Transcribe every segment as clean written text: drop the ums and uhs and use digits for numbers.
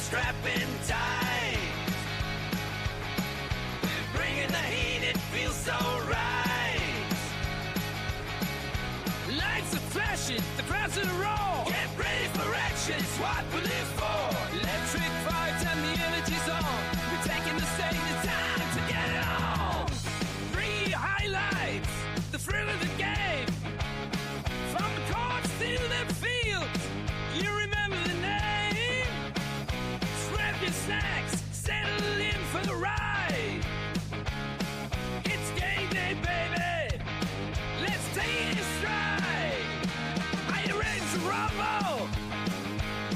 strapping tight. We're bringing the heat, it feels so right. Lights are flashing, the crowd's in a roar. Get ready for action, it's what we live for. Electric vibes and the energy's on. We're taking the stage, it's time to get it on. Three highlights, the thrill of the game. From the courts to the field, you remember the name. Grab your snacks, settle in for the ride. It's game day, baby. Let's take it in stride. Are you ready to rumble?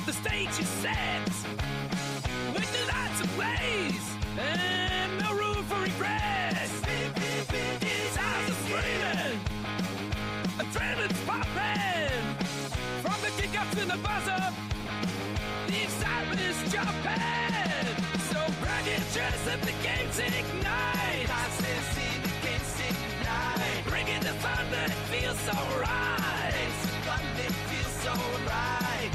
The stage is set with the lights ablaze and no room for regrets. Stars are screaming, adrenaline's popping. From the kick-up to the buzzer, the excitement is jumping. So grab your chest and the game's ignite. I say see the game's ignite. Bringing the thunder, it feels so right. It's the thunder, it feels so right.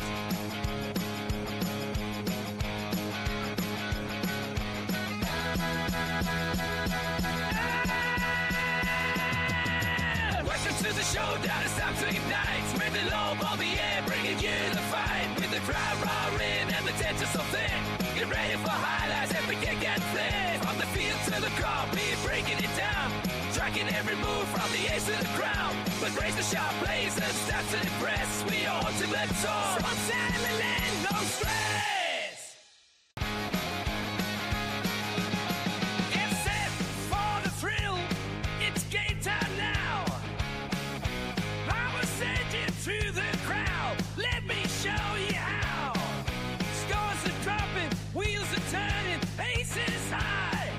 Welcome to the showdown, it's time to ignite. With the low on the air, bringing you the fight. With the crowd roaring and the tension so thin. Get ready for highlights, every kick and flip. From the field to the crowd, we're breaking it down. Tracking every move from the ace to the crown. But raise the sharp plays and steps to the press. We are ultimate soar. From Sandland, no stress. Get set for the thrill. It's game time now. I will send you through the crowd. Let me show you how. Scores are dropping, wheels are turning, pace is high.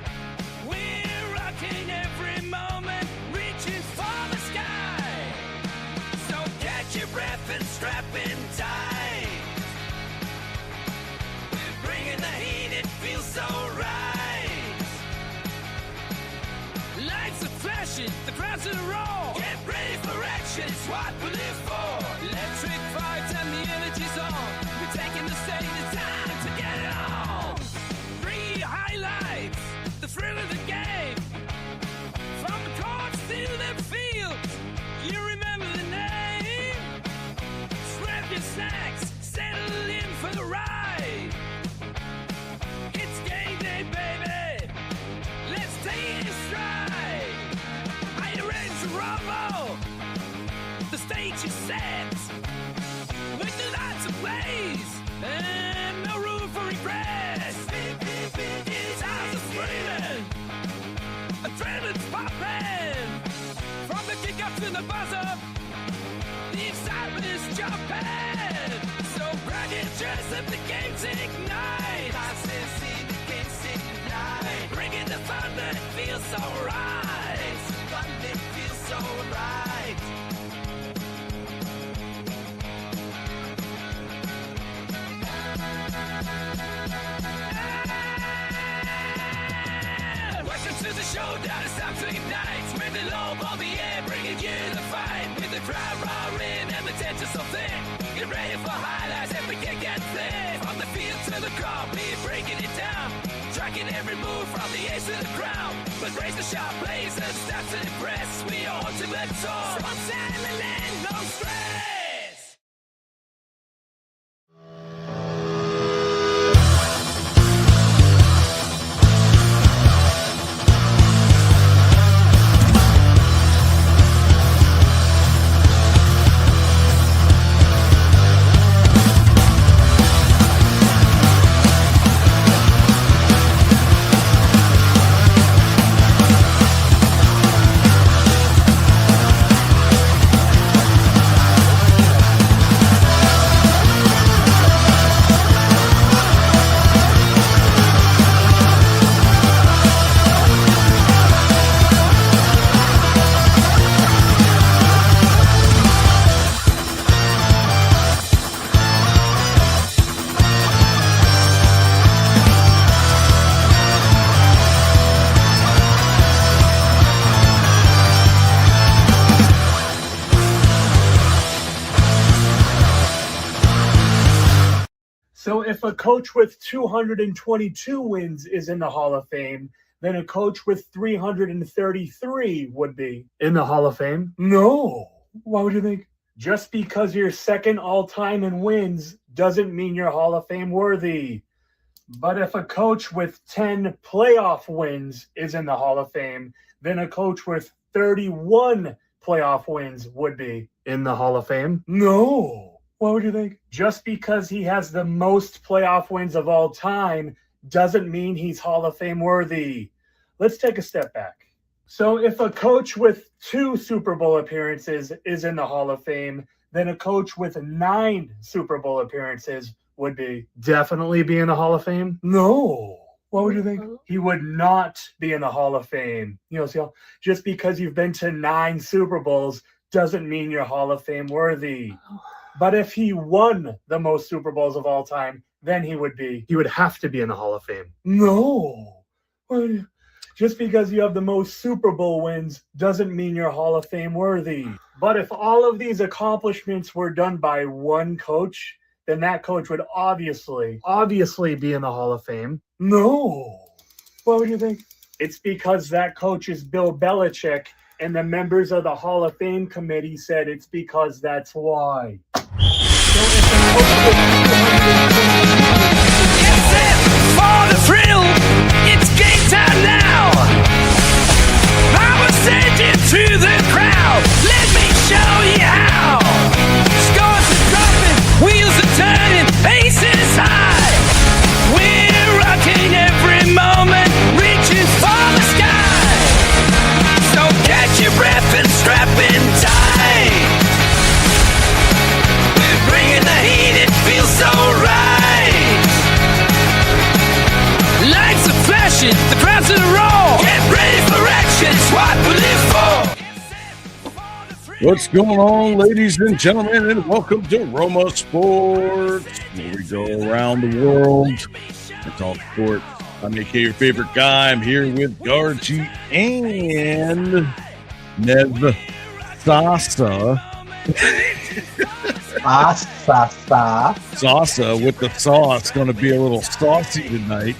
We're rocking every moment, reaching for the sky. So catch your breath and strap in tight. We're bringing the heat, it feels so right. Lights are flashing, the crowd's in a roar. Get ready for action, it's what we live for. Electric vibes and the energy's on. We're taking the stage, it's time to get it on. Three highlights, the thrill of the game. From the courts to the field, you remember the name. Grab your snacks, settle in for the ride. It's game day, baby. Let's take it in stride. Are you ready to rumble? The stage is set with the lights ablaze and no room for regrets. Stars are screaming, adrenaline's popping. From the kick-up to the buzzer, the excitement is jumping. So grab your chest and the game's ignite. I say see the game's ignite. Bringing the thunder, it feels so right. It's the thunder, it feels so right. Welcome to the showdown, it's time to ignite. With the low on the air, bringing you the fight. With the crowd roaring and the tension so thin. Get ready for highlights, every kick and flip. From the field to the crowd, we're breaking it down. Tracking every move from the ace to the crown. But raise the sharp plays and steps to the press. We are ultimate soar. From Sandland, no stress. So if a coach with 222 wins is in the Hall of Fame, then a coach with 333 would be in the Hall of Fame? No. Why would you think? Just because you're second all-time in wins doesn't mean you're Hall of Fame worthy. But if a coach with 10 playoff wins is in the Hall of Fame, then a coach with 31 playoff wins would be in the Hall of Fame? No. What would you think? Just because he has the most playoff wins of all time doesn't mean he's Hall of Fame worthy. Let's take a step back. So if a coach with 2 Super Bowl appearances is in the Hall of Fame, then a coach with 9 Super Bowl appearances would definitely be in the Hall of Fame? No. What would you think? He would not be in the Hall of Fame. Just because you've been to 9 Super Bowls doesn't mean you're Hall of Fame worthy. But if he won the most Super Bowls of all time, then he would have to be in the Hall of Fame. No. Just because you have the most Super Bowl wins doesn't mean you're Hall of Fame worthy. But if all of these accomplishments were done by one coach, then that coach would obviously be in the Hall of Fame. No. What would you think? It's because that coach is Bill Belichick, and the members of the Hall of Fame committee said it's because that's why. Get set for the thrill. It's game time now. I will send you to the crowd. Let me show you how. Scores are dropping, wheels are turning, paces high. We're rocking every moment, reaching for the sky. So catch your breath and strap in tight. We're bringing the heat, it feels so right. Lights are flashing, the crowd's in a roar. Get ready for action, it's what we live for. What's going on, ladies and gentlemen, and welcome to ROMA Sports, where we go around the world and talk sports. I'm AK, your favorite guy. I'm here with Gargi and Nev Sasa. Sasa with the sauce. Going to be a little saucy tonight.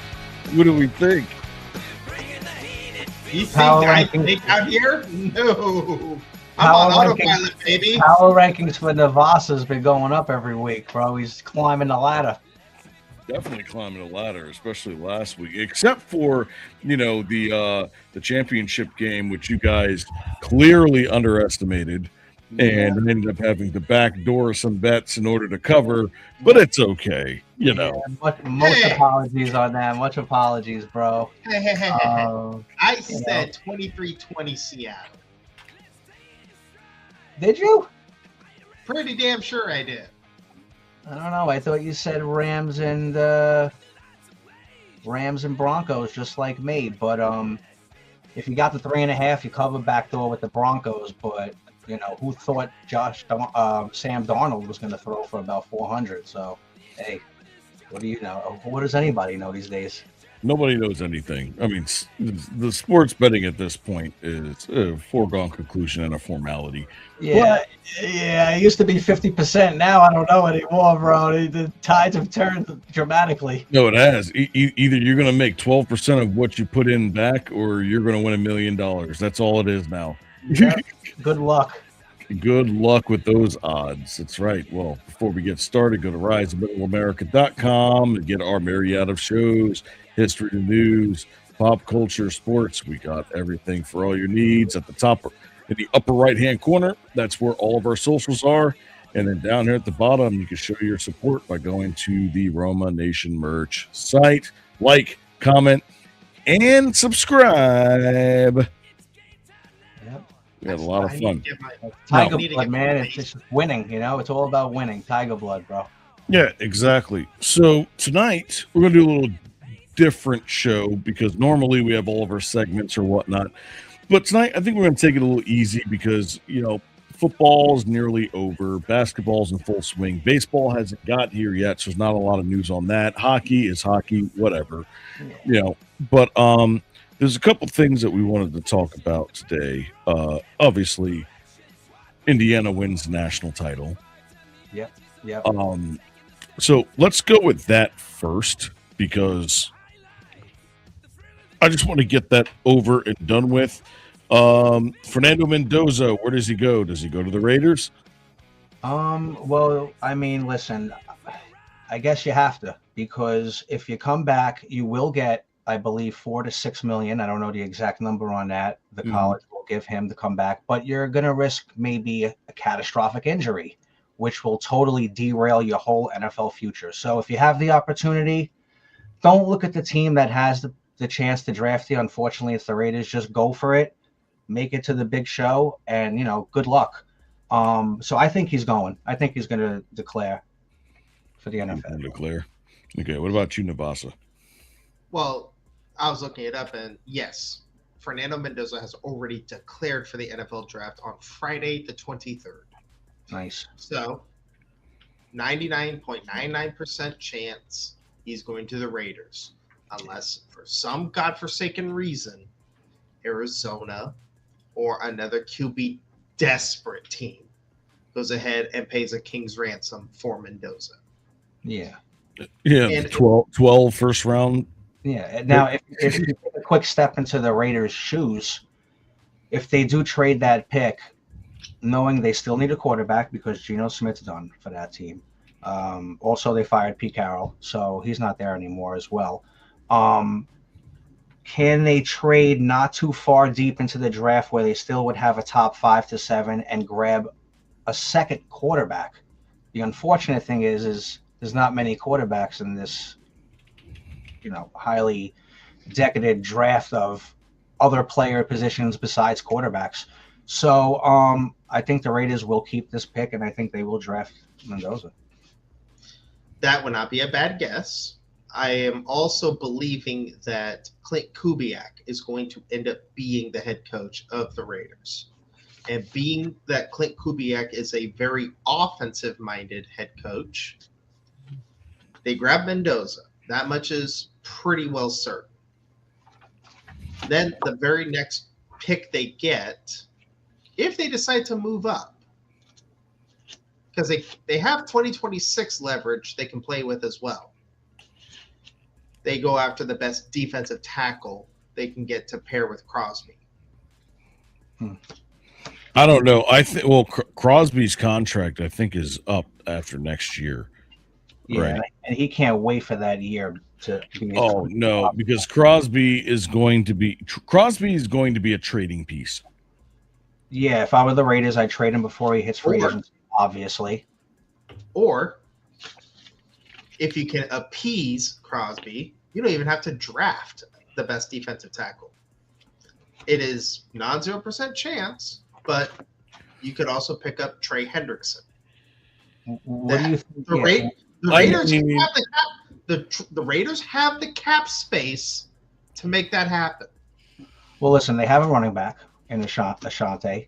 What do we think? You think I think out here? No. I'm on autopilot, baby. Power rankings for Navassa's been going up every week, bro. He's climbing the ladder. Definitely climbing the ladder, especially last week. Except for, the championship game, which you guys clearly underestimated, and ended up having to backdoor some bets in order to cover. But it's okay, Most apologies on that. Much apologies, bro. I said 23-20 Seattle. Did you? Pretty damn sure I did. I don't know. I thought you said Rams and Broncos, just like me. But if you got the 3.5, you cover backdoor with the Broncos. But who thought Sam Darnold was going to throw for about 400? So, hey, what do you know? What does anybody know these days? Nobody knows anything. I mean, the sports betting at this point is a foregone conclusion and a formality. Yeah, it used to be 50%. Now I don't know anymore, bro. The tides have turned dramatically. No, it has. Either you're going to make 12% of what you put in back, or you're going to win $1 million. That's all it is now. Yeah. Good luck. Good luck with those odds. That's right. Well, before we get started, go to riseofmiddleamerica.com and get our myriad of shows, history, news, pop culture, sports. We got everything for all your needs at the top in the upper right-hand corner. That's where all of our socials are. And then down here at the bottom, you can show your support by going to the Roma Nation merch site. Like, comment, and subscribe. We had a lot of fun. Tiger blood, man. It's just winning, It's all about winning. Tiger blood, bro. Yeah, exactly. So tonight, we're going to do a little different show because normally we have all of our segments or whatnot. But tonight, I think we're going to take it a little easy because, football's nearly over. Basketball's in full swing. Baseball hasn't got here yet, so there's not a lot of news on that. Hockey is hockey, whatever. But there's a couple things that we wanted to talk about today. Obviously, Indiana wins the national title. Yep. So let's go with that first, because I just want to get that over and done with. Fernando Mendoza, where does he go? Does he go to the Raiders? Well, I mean, listen, I guess you have to, because if you come back, you will get, I believe, $4 to $6 million. I don't know the exact number on that. The college will give him to come back, but you're going to risk maybe a catastrophic injury, which will totally derail your whole NFL future. So if you have the opportunity, don't look at the team that has the chance to draft you. Unfortunately, it's the Raiders. Just go for it, make it to the big show, and, good luck. So I think he's going. I think he's going to declare for the NFL. Declare. Okay, what about you, Navasa? Well, I was looking it up, and yes, Fernando Mendoza has already declared for the NFL draft on Friday the 23rd. Nice. So, 99.99% chance he's going to the Raiders, unless for some godforsaken reason, Arizona or another QB desperate team goes ahead and pays a king's ransom for Mendoza. Yeah. Yeah, And 12 first round. Yeah. Now, if you take a quick step into the Raiders' shoes, if they do trade that pick, knowing they still need a quarterback because Geno Smith's done for that team. Also, they fired Pete Carroll, so he's not there anymore as well. Can they trade not too far deep into the draft where they still would have a top 5 to 7 and grab a second quarterback? The unfortunate thing is there's not many quarterbacks in this, highly decadent draft of other player positions besides quarterbacks. So I think the Raiders will keep this pick, and I think they will draft Mendoza. That would not be a bad guess. I am also believing that Clint Kubiak is going to end up being the head coach of the Raiders. And being that Clint Kubiak is a very offensive-minded head coach, they grab Mendoza. That much is pretty well certain. Then the very next pick they get, if they decide to move up, because they have 2026 leverage they can play with as well. They go after the best defensive tackle they can get to pair with Crosby. I don't know. Crosby's contract, I think, is up after next year. Yeah, right. And he can't wait for that year to be. Oh no, because Crosby is going to be a trading piece. Yeah, if I were the Raiders, I'd trade him before he hits free agency, obviously. Or if you can appease Crosby, you don't even have to draft the best defensive tackle. It is non-0% chance, but you could also pick up Trey Hendrickson. What do you think? The Raiders have the cap. The Raiders have the cap space to make that happen. Well, listen, they have a running back in Ashante.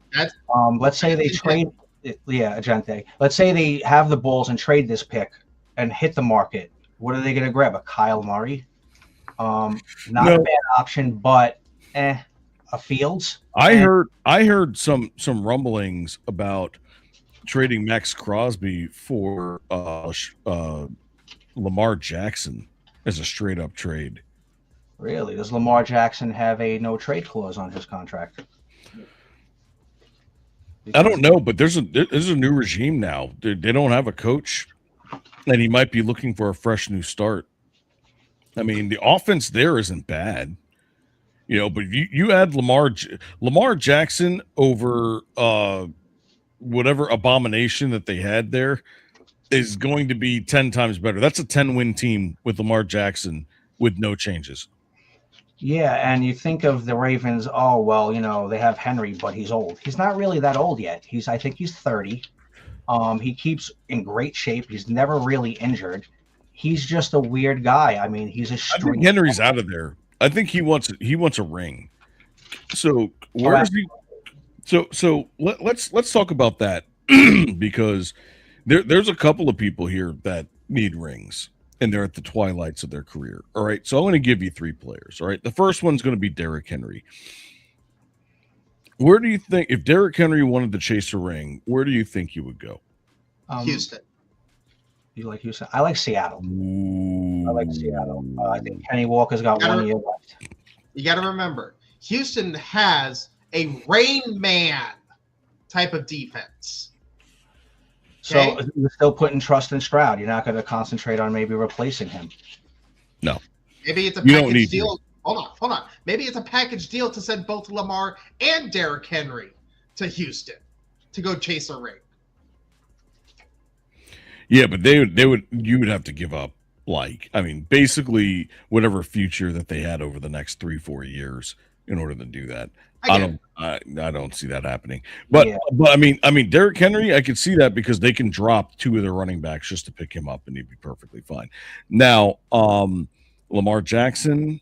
Let's say they trade. Yeah, Agente. Let's say they have the balls and trade this pick and hit the market. What are they going to grab? A Kyle Murray? Not a bad option, but a Fields. I heard some rumblings about trading Max Crosby for Lamar Jackson as a straight up trade. Really? Does Lamar Jackson have a no trade clause on his contract? I don't know, but there's a new regime now. They don't have a coach, and he might be looking for a fresh new start. I mean, the offense there isn't bad, but you add Lamar Jackson over whatever abomination that they had there is going to be 10 times better. That's a 10-win team with Lamar Jackson with no changes. Yeah, and you think of the Ravens, they have Henry, but he's old. He's not really that old yet. I think he's 30. He keeps in great shape. He's never really injured. He's just a weird guy. I mean, he's a I think Henry's out of there. I think he wants a ring. So where is he? So let's talk about that because there's a couple of people here that need rings and they're at the twilights of their career. All right. So I'm going to give you 3 players. All right. The first one's going to be Derrick Henry. Where do you think, if Derrick Henry wanted to chase a ring, where do you think you would go? Houston. You like Houston? I like Seattle. Ooh. I like Seattle. I think Kenny Walker's got 1 year left. You got to remember, Houston has a Rain Man type of defense. Okay? So you're still putting trust in Stroud. You're not going to concentrate on maybe replacing him. No. Maybe it's a You don't package need deal. Hold on. Maybe it's a package deal to send both Lamar and Derrick Henry to Houston to go chase a ring. Yeah, but you would have to give up, basically whatever future that they had over the next 3-4 years in order to do that. I don't see that happening. But I mean Derrick Henry, I could see that because they can drop 2 of their running backs just to pick him up and he'd be perfectly fine. Now, Lamar Jackson,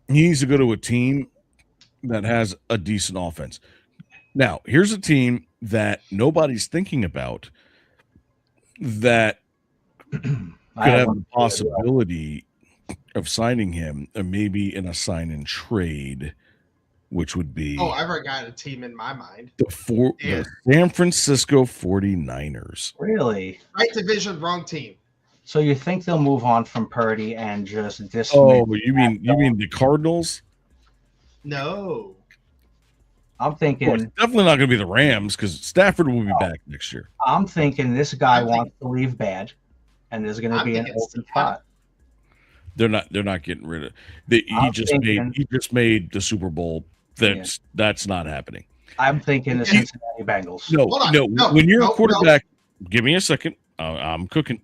he needs to go to a team that has a decent offense. Now, here's a team that nobody's thinking about that could have the possibility of signing him, and maybe in a sign and trade, which would be I've already got a team in my mind. The San Francisco 49ers. Really? Right division, wrong team. So you think they'll move on from Purdy and just dismiss? Oh, you mean the Cardinals? No. I'm thinking it's definitely not going to be the Rams because Stafford will be back next year. I'm thinking this guy wants to leave bad, and there's going to be an open spot. They're not getting rid of. He just made the Super Bowl. That's not happening. I'm thinking the Cincinnati Bengals. No. When you're a quarterback, give me a second. I'm cooking.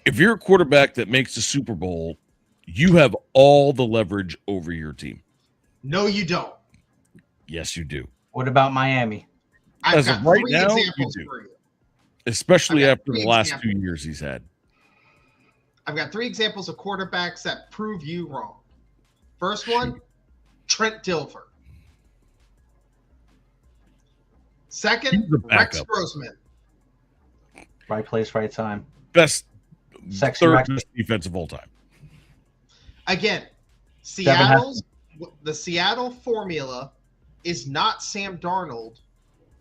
If you're a quarterback that makes the Super Bowl, you have all the leverage over your team. No, you don't. Yes, you do. What about Miami? As of right now, you do. Especially after the last 2 years he's had. I've got 3 examples of quarterbacks that prove you wrong. First one, Trent Dilfer. Second, Rex Grossman. Right place, right time. Best third best defense of all time. Again, the Seattle formula is not Sam Darnold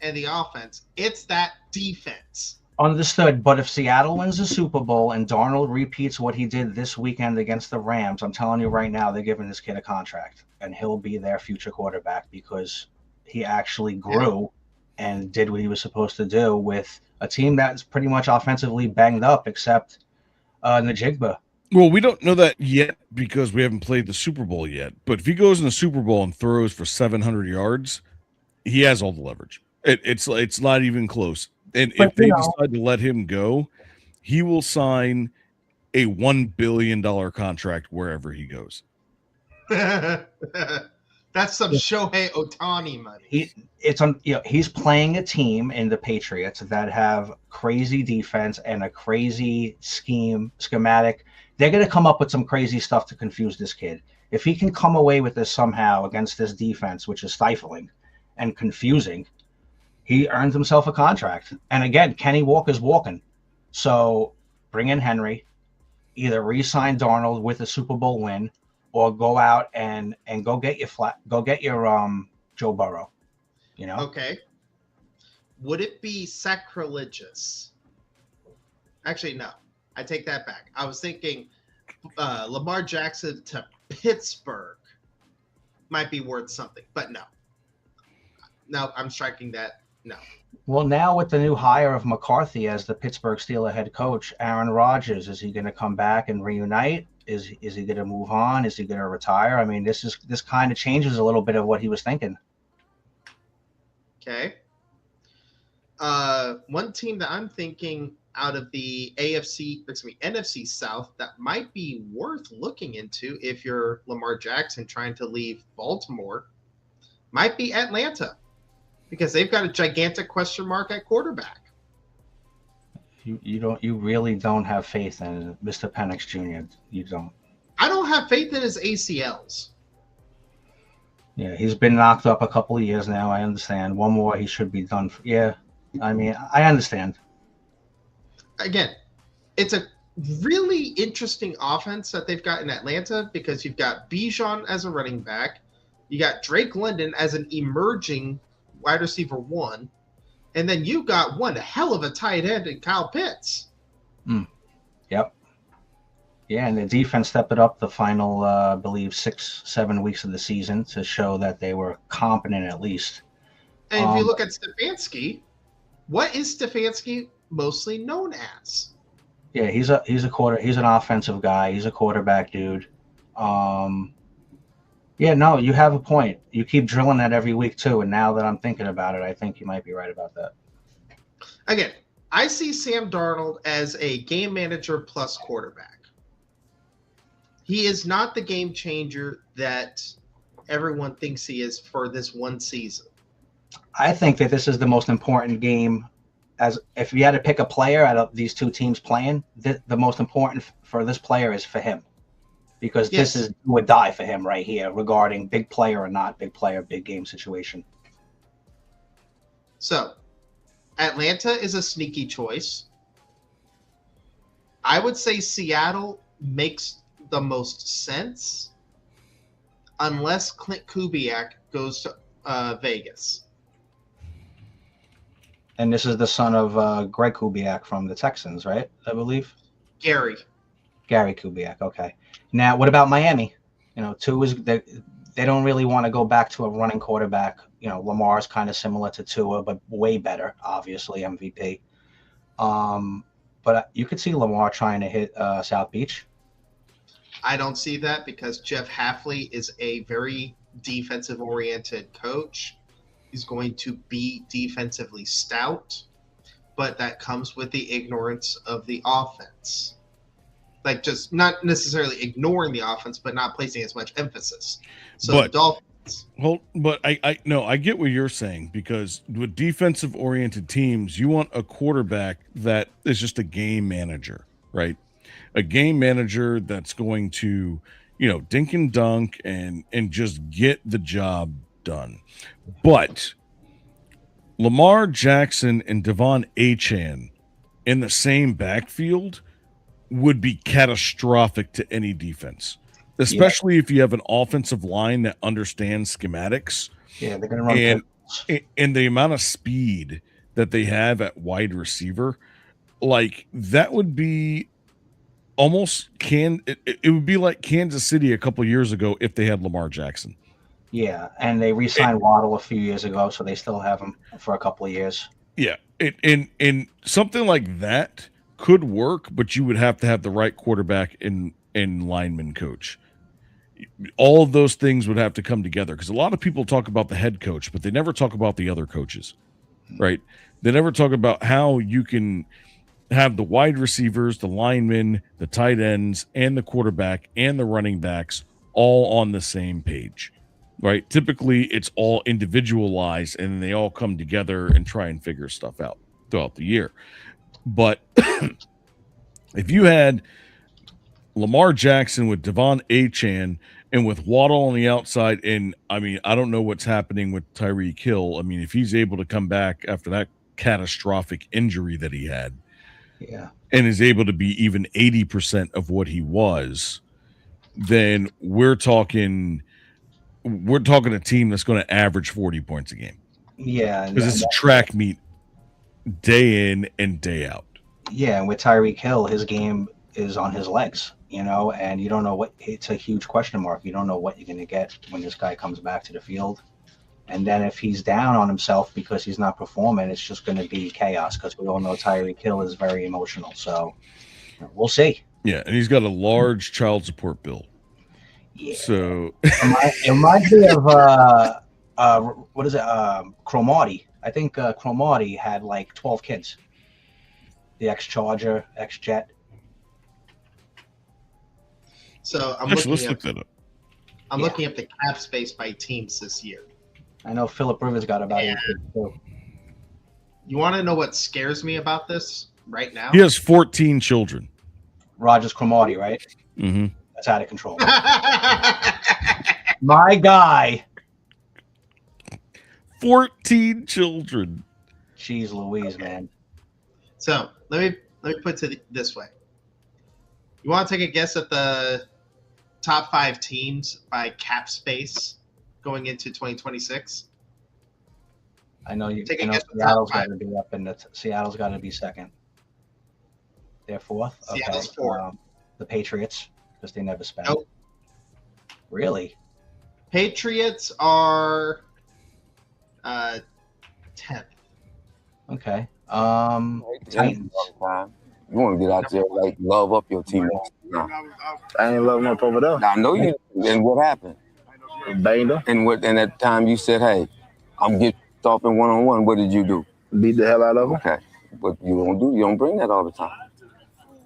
and the offense. It's that defense. Understood. But if Seattle wins the Super Bowl and Darnold repeats what he did this weekend against the Rams, I'm telling you right now, they're giving this kid a contract, and he'll be their future quarterback because he actually grew and did what he was supposed to do with a team that's pretty much offensively banged up, except Najigba. Well, we don't know that yet because we haven't played the Super Bowl yet. But if he goes in the Super Bowl and throws for 700 yards, he has all the leverage. It's not even close. And if they decide to let him go, he will sign a $1 billion contract wherever he goes. That's some Shohei Ohtani money. He's playing a team in the Patriots that have crazy defense and a crazy schematic. They're going to come up with some crazy stuff to confuse this kid. If he can come away with this somehow against this defense, which is stifling and confusing, he earns himself a contract. And again, Kenny Walker's walking. So bring in Henry, either re-sign Darnold with a Super Bowl win, or go out and go get your Joe Burrow. You know? Okay. Would it be sacrilegious? Actually, no. I take that back. I was thinking Lamar Jackson to Pittsburgh might be worth something, but no. No, I'm striking that. No. Well, now with the new hire of McCarthy as the Pittsburgh Steelers head coach, Aaron Rodgers, is he going to come back and reunite? Is he going to move on? Is he going to retire? I mean, this kind of changes a little bit of what he was thinking. Okay. One team that I'm thinking out of the NFC South that might be worth looking into if you're Lamar Jackson trying to leave Baltimore might be Atlanta, because they've got a gigantic question mark at quarterback. You really don't have faith in Mr. Penix Jr. You don't. I don't have faith in his ACLs. Yeah, he's been knocked up a couple of years now. I understand. One more, he should be done. I mean, I understand. Again, it's a really interesting offense that they've got in Atlanta because you've got Bijan as a running back. You got Drake London as an emerging wide receiver 1. And then you got one hell of a tight end in Kyle Pitts. Yep. Yeah, and the defense stepped it up the final, I believe, 6-7 weeks of the season to show that they were competent at least. And if you look at Stefanski, what is Stefanski mostly known as? Yeah, he's an offensive guy. He's a quarterback dude. Yeah, no, you have a point. You keep drilling that every week too, and now that I'm thinking about it, I think you might be right about that. Again, I see Sam Darnold as a game manager plus quarterback. He is not the game changer that everyone thinks he is for this one season. I think that this is the most important game. As if you had to pick a player out of these two teams playing, the most important for this player is for him, because this is do or die for him right here regarding big player or not big player, big game situation. So, Atlanta is a sneaky choice. I would say Seattle makes the most sense unless Clint Kubiak goes to Vegas. And this is the son of Greg Kubiak from the Texans, right? I believe. Gary Kubiak. Okay. Now, what about Miami? You know, they don't really want to go back to a running quarterback. You know, Lamar's kind of similar to Tua, but way better, obviously, MVP. But you could see Lamar trying to hit South Beach. I don't see that because Jeff Hafley is a very defensive-oriented coach. He's going to be defensively stout, but that comes with the ignorance of the offense. Like, just not necessarily ignoring the offense, but not placing as much emphasis. So the Dolphins. Well, but I get what you're saying, because with defensive oriented teams, you want a quarterback that is just a game manager, right? A game manager that's going to, dink and dunk and just get the job done. But Lamar Jackson and Devon Achane in the same backfield would be catastrophic to any defense, especially if you have an offensive line that understands schematics. Yeah, they're going to run. And the amount of speed that they have at wide receiver, like that would be almost it would be like Kansas City a couple years ago if they had Lamar Jackson. Yeah, and they re-signed Waddle a few years ago, so they still have him for a couple of years. Yeah, and something like that could work, but you would have to have the right quarterback and lineman coach. All of those things would have to come together, because a lot of people talk about the head coach, but they never talk about the other coaches, right? They never talk about how you can have the wide receivers, the linemen, the tight ends, and the quarterback and the running backs all on the same page, right? Typically, it's all individualized, and they all come together and try and figure stuff out throughout the year. But if you had Lamar Jackson with Devon Achane and with Waddle on the outside, and I don't know what's happening with Tyreek Hill. I mean, if he's able to come back after that catastrophic injury that he had, and is able to be even 80% of what he was, then we're talking a team that's going to average 40 points a game. Yeah, because it's a track meet day in and day out. Yeah, and with Tyreek Hill, his game is on his legs, and you don't know it's a huge question mark. You don't know what you're going to get when this guy comes back to the field. And then if he's down on himself because he's not performing, it's just going to be chaos, because we all know Tyreek Hill is very emotional. So we'll see. Yeah, and he's got a large child support bill. Yeah. So it reminds me of what is it? Cromartie. I think Cromartie had like 12 kids. The ex-Charger, ex-Jet. So I'm let's looking look that up. I'm looking up the cap space by teams this year. I know Phillip Rivers got about 8 kids too. You want to know what scares me about this right now? He has 14 children. Rogers Cromartie, right? Mm-hmm. That's out of control. My guy. 14 children. Jeez Louise, man. So let me put it this way. You want to take a guess at the top 5 teams by cap space going into 2026? I know you. Take a You know guess at the Seattle's top got five. to be up in Seattle's got to be second. They're fourth. Okay. Seattle's fourth. The Patriots, because they never spend. Nope. Really? Patriots are 10th. Okay. Titans. You want to get out there, like, love up your team. No. I ain't loving up over there. Now, I know you. And what happened? Banged her, And at the time you said, hey, I'm getting off in one-on-one. What did you do? beat the hell out of her. Okay. But you don't bring that all the time.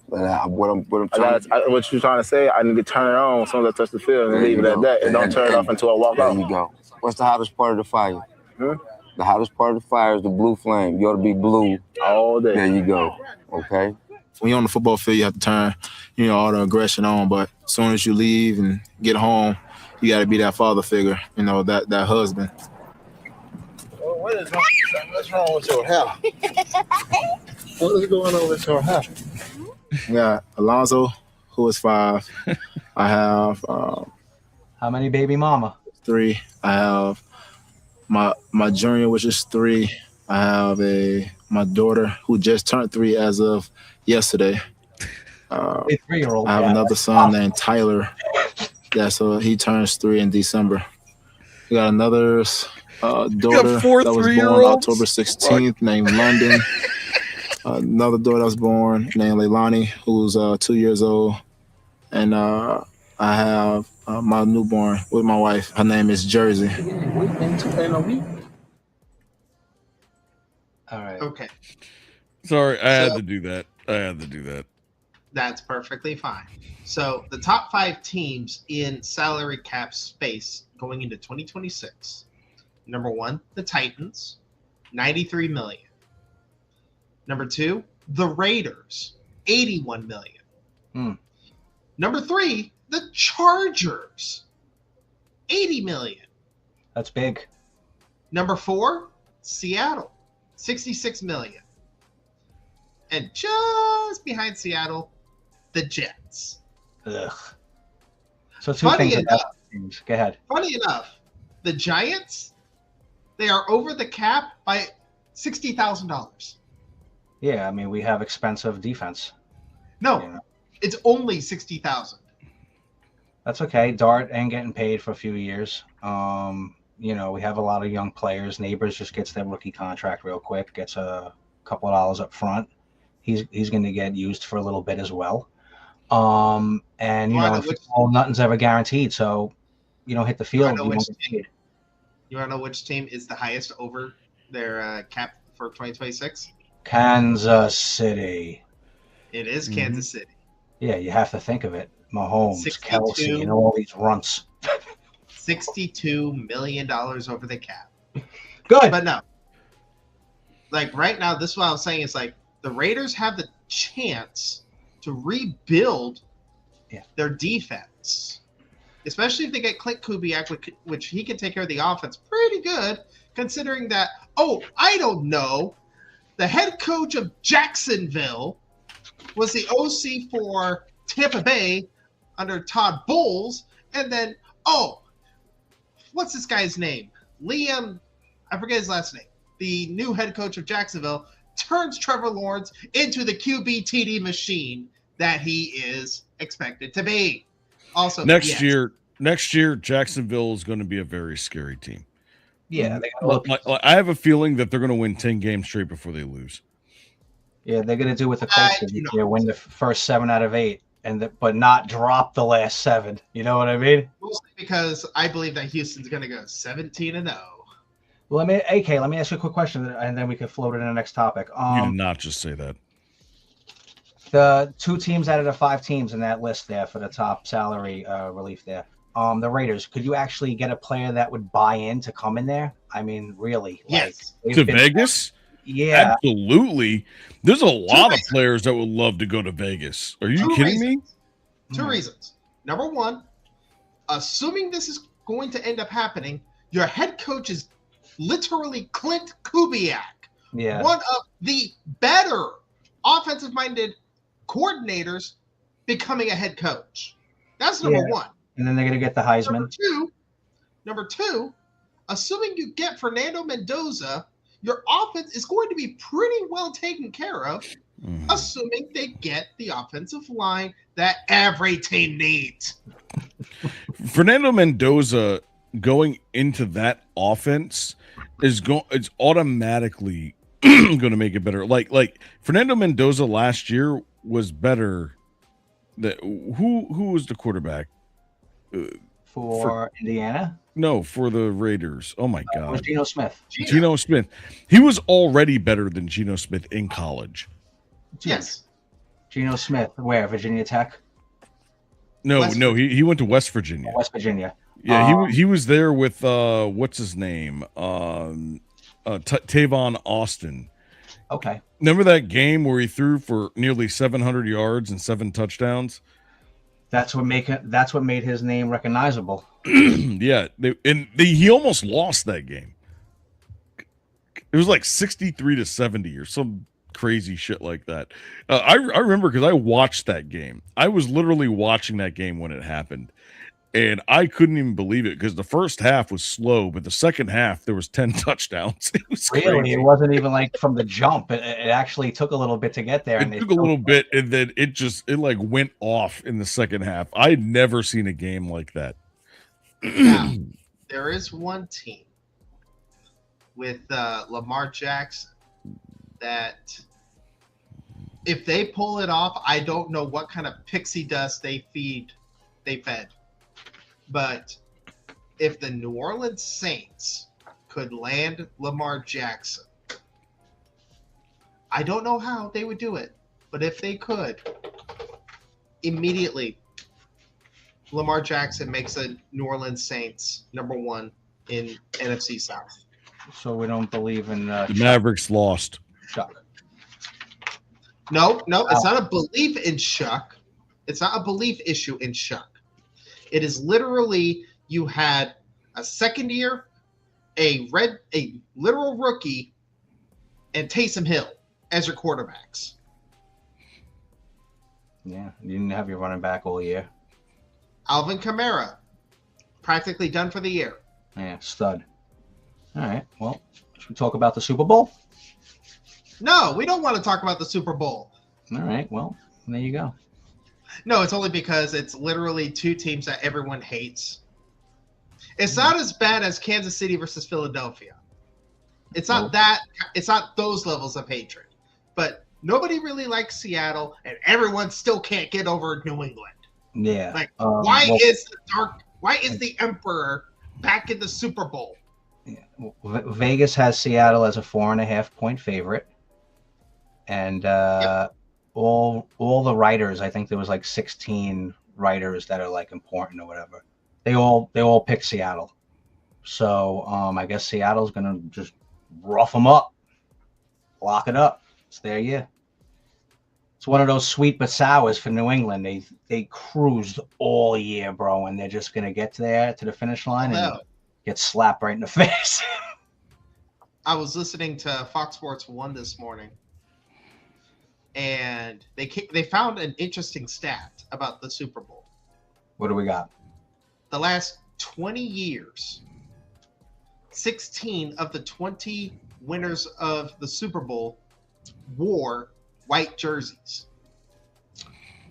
But what I'm trying What you trying to say? I need to turn it on as soon as I touch the field and leave it at that. And don't turn it off until I walk there out. you go. What's the hottest part of the fire? Hmm? The hottest part of the fire is the blue flame. You ought to be blue. All day. There you go. Okay. When you're on the football field, you have to turn, all the aggression on. But as soon as you leave and get home, you got to be that father figure, that husband. What's wrong with your hair? What is going on with your hair? Yeah, Alonzo, who is 5. I have How many baby mama? 3. I have my junior, which is 3. I have my daughter who just turned 3 as of yesterday. A 3-year-old. I have another son named Tyler. Yeah, so he turns 3 in December. We got another daughter 4 that was born three-year-olds? October 16th named London. Another daughter that was born named Leilani, who's 2 years old. And I have my newborn with my wife. Her name is Jersey. All right. Okay, Sorry, I had to do that. that's perfectly fine. So the top 5 teams in salary cap space going into 2026. Number 1, the Titans, $93 million. Number 2, the Raiders, $81 million. Hmm. Number 3, the Chargers, $80 million. That's big. Number 4, Seattle, $66 million. And just behind Seattle, the Jets. Ugh. So two Funny things about enough, teams. Go ahead. funny enough, the Giants, they are over the cap by $60,000. Yeah, I mean, we have expensive defense. No, Yeah. it's only 60,000. That's okay. Dart ain't getting paid for a few years. We have a lot of young players. Neighbors just gets their rookie contract real quick, gets a couple of dollars up front. He's going to get used for a little bit as well. And in football, nothing's ever guaranteed. So, hit the field. You won't get paid. You want to know which team is the highest over their cap for 2026? Kansas City. It is Kansas City. Yeah, you have to think of it. Mahomes, 62. Kelsey, all these runts. $62 million over the cap. Good. But no. Like right now, this is what I'm saying is like the Raiders have the chance to rebuild their defense. Especially if they get Clint Kubiak, which he can take care of the offense pretty good, considering that, I don't know, the head coach of Jacksonville was the OC for Tampa Bay under Todd Bowles, and then, what's this guy's name? Liam, I forget his last name. The new head coach of Jacksonville turns Trevor Lawrence into the QB TD machine that he is expected to be. Also, Next year, Jacksonville is going to be a very scary team. Yeah, I have a feeling that they're going to win 10 games straight before they lose. Yeah, they're going to do what the Colts did. They win the first 7 out of 8, but not drop the last 7. You know what I mean? Mostly because I believe that Houston's going to go 17-0. Well, let me ask you a quick question, and then we can float it in the next topic. You did not just say that. The 2 teams out of the 5 teams in that list there for the top salary relief there. The Raiders, could you actually get a player that would buy in to come in there? I mean, really? Yes. To Vegas? Yeah. Absolutely. There's a lot of players that would love to go to Vegas. Are you kidding me? 2 reasons. Number 1, assuming this is going to end up happening, your head coach is literally Clint Kubiak. Yeah. One of the better offensive-minded coordinators becoming a head coach. That's number 1. And then they're going to get the Heisman. Number two, assuming you get Fernando Mendoza, your offense is going to be pretty well taken care of, assuming they get the offensive line that every team needs. Fernando Mendoza going into that offense is it's automatically going to make it better. Like Fernando Mendoza last year was better. Who was the quarterback for Indiana? No, for the Raiders. Oh my God, was Geno Smith. Geno Smith. He was already better than Geno Smith in college. Yes. Geno Smith, where? Virginia Tech? No, he went to West Virginia. West Virginia. Yeah, he was there with what's his name? Tavon Austin. Okay. Remember that game where he threw for nearly 700 yards and 7 touchdowns? That's what made his name recognizable. Yeah, he almost lost that game. It was like 63-70 or some crazy shit like that. I remember because I watched that game. I was literally watching that game when it happened, and I couldn't even believe it because the first half was slow, but the second half there was 10 touchdowns. It was really crazy. It wasn't even like from the jump. It actually took a little bit to get there. It took a little bit, and then it like went off in the second half. I had never seen a game like that. Now, there is one team with Lamar Jackson that if they pull it off, I don't know what kind of pixie dust they fed. But if the New Orleans Saints could land Lamar Jackson, I don't know how they would do it, but if they could, immediately Lamar Jackson makes the New Orleans Saints #1 in NFC South. So we don't believe in the Mavericks lost. Chuck. No, it's not a belief in Shuck. It's not a belief issue in Shuck. It is literally you had a second year, a literal rookie, and Taysom Hill as your quarterbacks. Yeah, you didn't have your running back all year. Alvin Kamara, practically done for the year. Yeah, stud. All right, well, should we talk about the Super Bowl? No, we don't want to talk about the Super Bowl. All right, well, there you go. No, it's only because it's literally two teams that everyone hates. It's not as bad as Kansas City versus Philadelphia. It's not that. It's not those levels of hatred. But nobody really likes Seattle, and everyone still can't get over New England. Yeah. Like, why is the Emperor back in the Super Bowl? Yeah. Vegas has Seattle as a 4.5-point favorite, and all the writers, I think there was like 16 writers that are like important or whatever. They all picked Seattle. So I guess Seattle's gonna just rough them up, lock it up. It's their year. It's one of those sweet but sours for New England. They cruised all year, bro, and they're just gonna get there to the finish line and get slapped right in the face. I was listening to Fox Sports 1 this morning, and they found an interesting stat about the Super Bowl. What do we got? The last 20 years, 16 of the 20 winners of the Super Bowl wore white jerseys.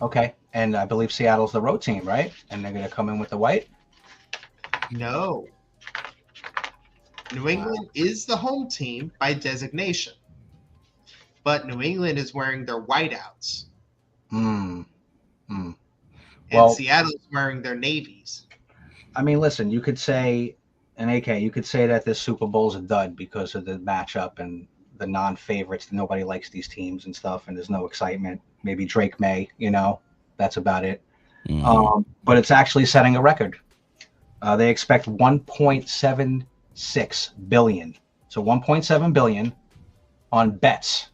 Okay, and I believe Seattle's the road team, right? And they're going to come in with the white? No. New England is the home team by designation, but New England is wearing their whiteouts. And Seattle's wearing their navies. I mean, listen, you could say, and AK, you could say that this Super Bowl's a dud because of the matchup and the non-favorites. Nobody likes these teams and stuff, and there's no excitement. Maybe Drake May, that's about it. But it's actually setting a record. They expect 1.76 billion. So 1.7 billion on bets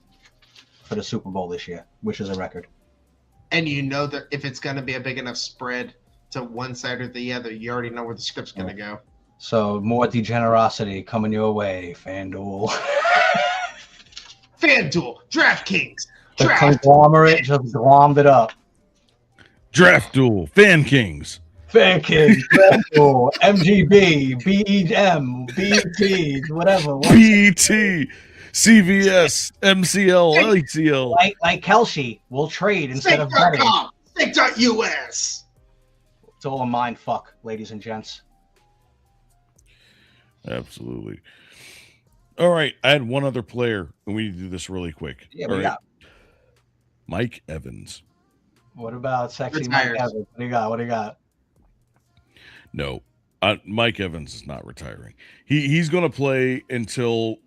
for the Super Bowl this year, which is a record. And you know that if it's going to be a big enough spread to one side or the other, you already know where the script's going to go. So more degenerosity coming your way, FanDuel. FanDuel, DraftKings, The conglomerate just glommed it up. Draft Duel, Fan Kings. Fan Kings, Draft Duel, MGB, BEM, BT, whatever. BT. CVS, MCL, LECL. Like Kelsey, we'll trade instead of betting. Stake.us. It's all a mind fuck, ladies and gents. Absolutely. All right. I had one other player, and we need to do this really quick. Yeah, All we right. got. Mike Evans. What about sexy Retired. Mike Evans? What do you got? No, Mike Evans is not retiring. He's going to play until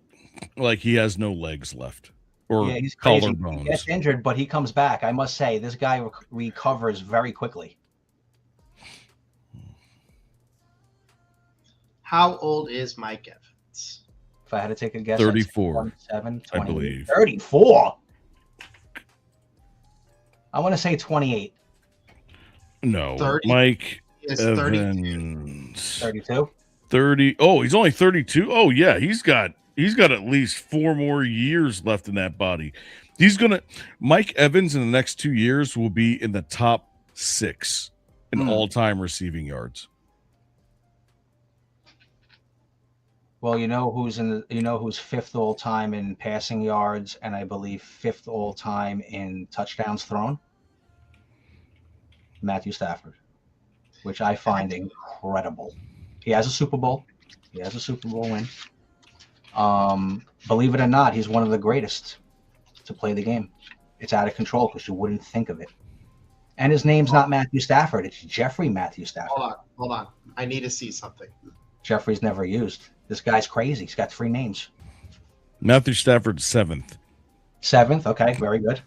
like he has no legs left or Yeah, he's crazy. He collarbones. gets injured, but he comes back. I must say, this guy recovers very quickly. How old is Mike Evans? If I had to take a guess, 34, 27, I believe. 34. I want to say 28. No, 30? Mike Is 32. Evans. 32. 30. Oh, he's only 32. Oh, yeah, he's got at least 4 more years left in that body. Mike Evans in the next 2 years will be in the top 6 in all-time receiving yards. Well, you know who's fifth all time in passing yards, and I believe fifth all time in touchdowns thrown? Matthew Stafford, which I find incredible. He has a Super Bowl. He has a Super Bowl win. Believe it or not, he's one of the greatest to play the game. It's out of control because you wouldn't think of it. And his name's not Matthew Stafford. It's Jeffrey Matthew Stafford. Hold on. I need to see something. Jeffrey's never used. This guy's crazy. He's got 3 names. Matthew Stafford's 7th. 7th. Okay, very good.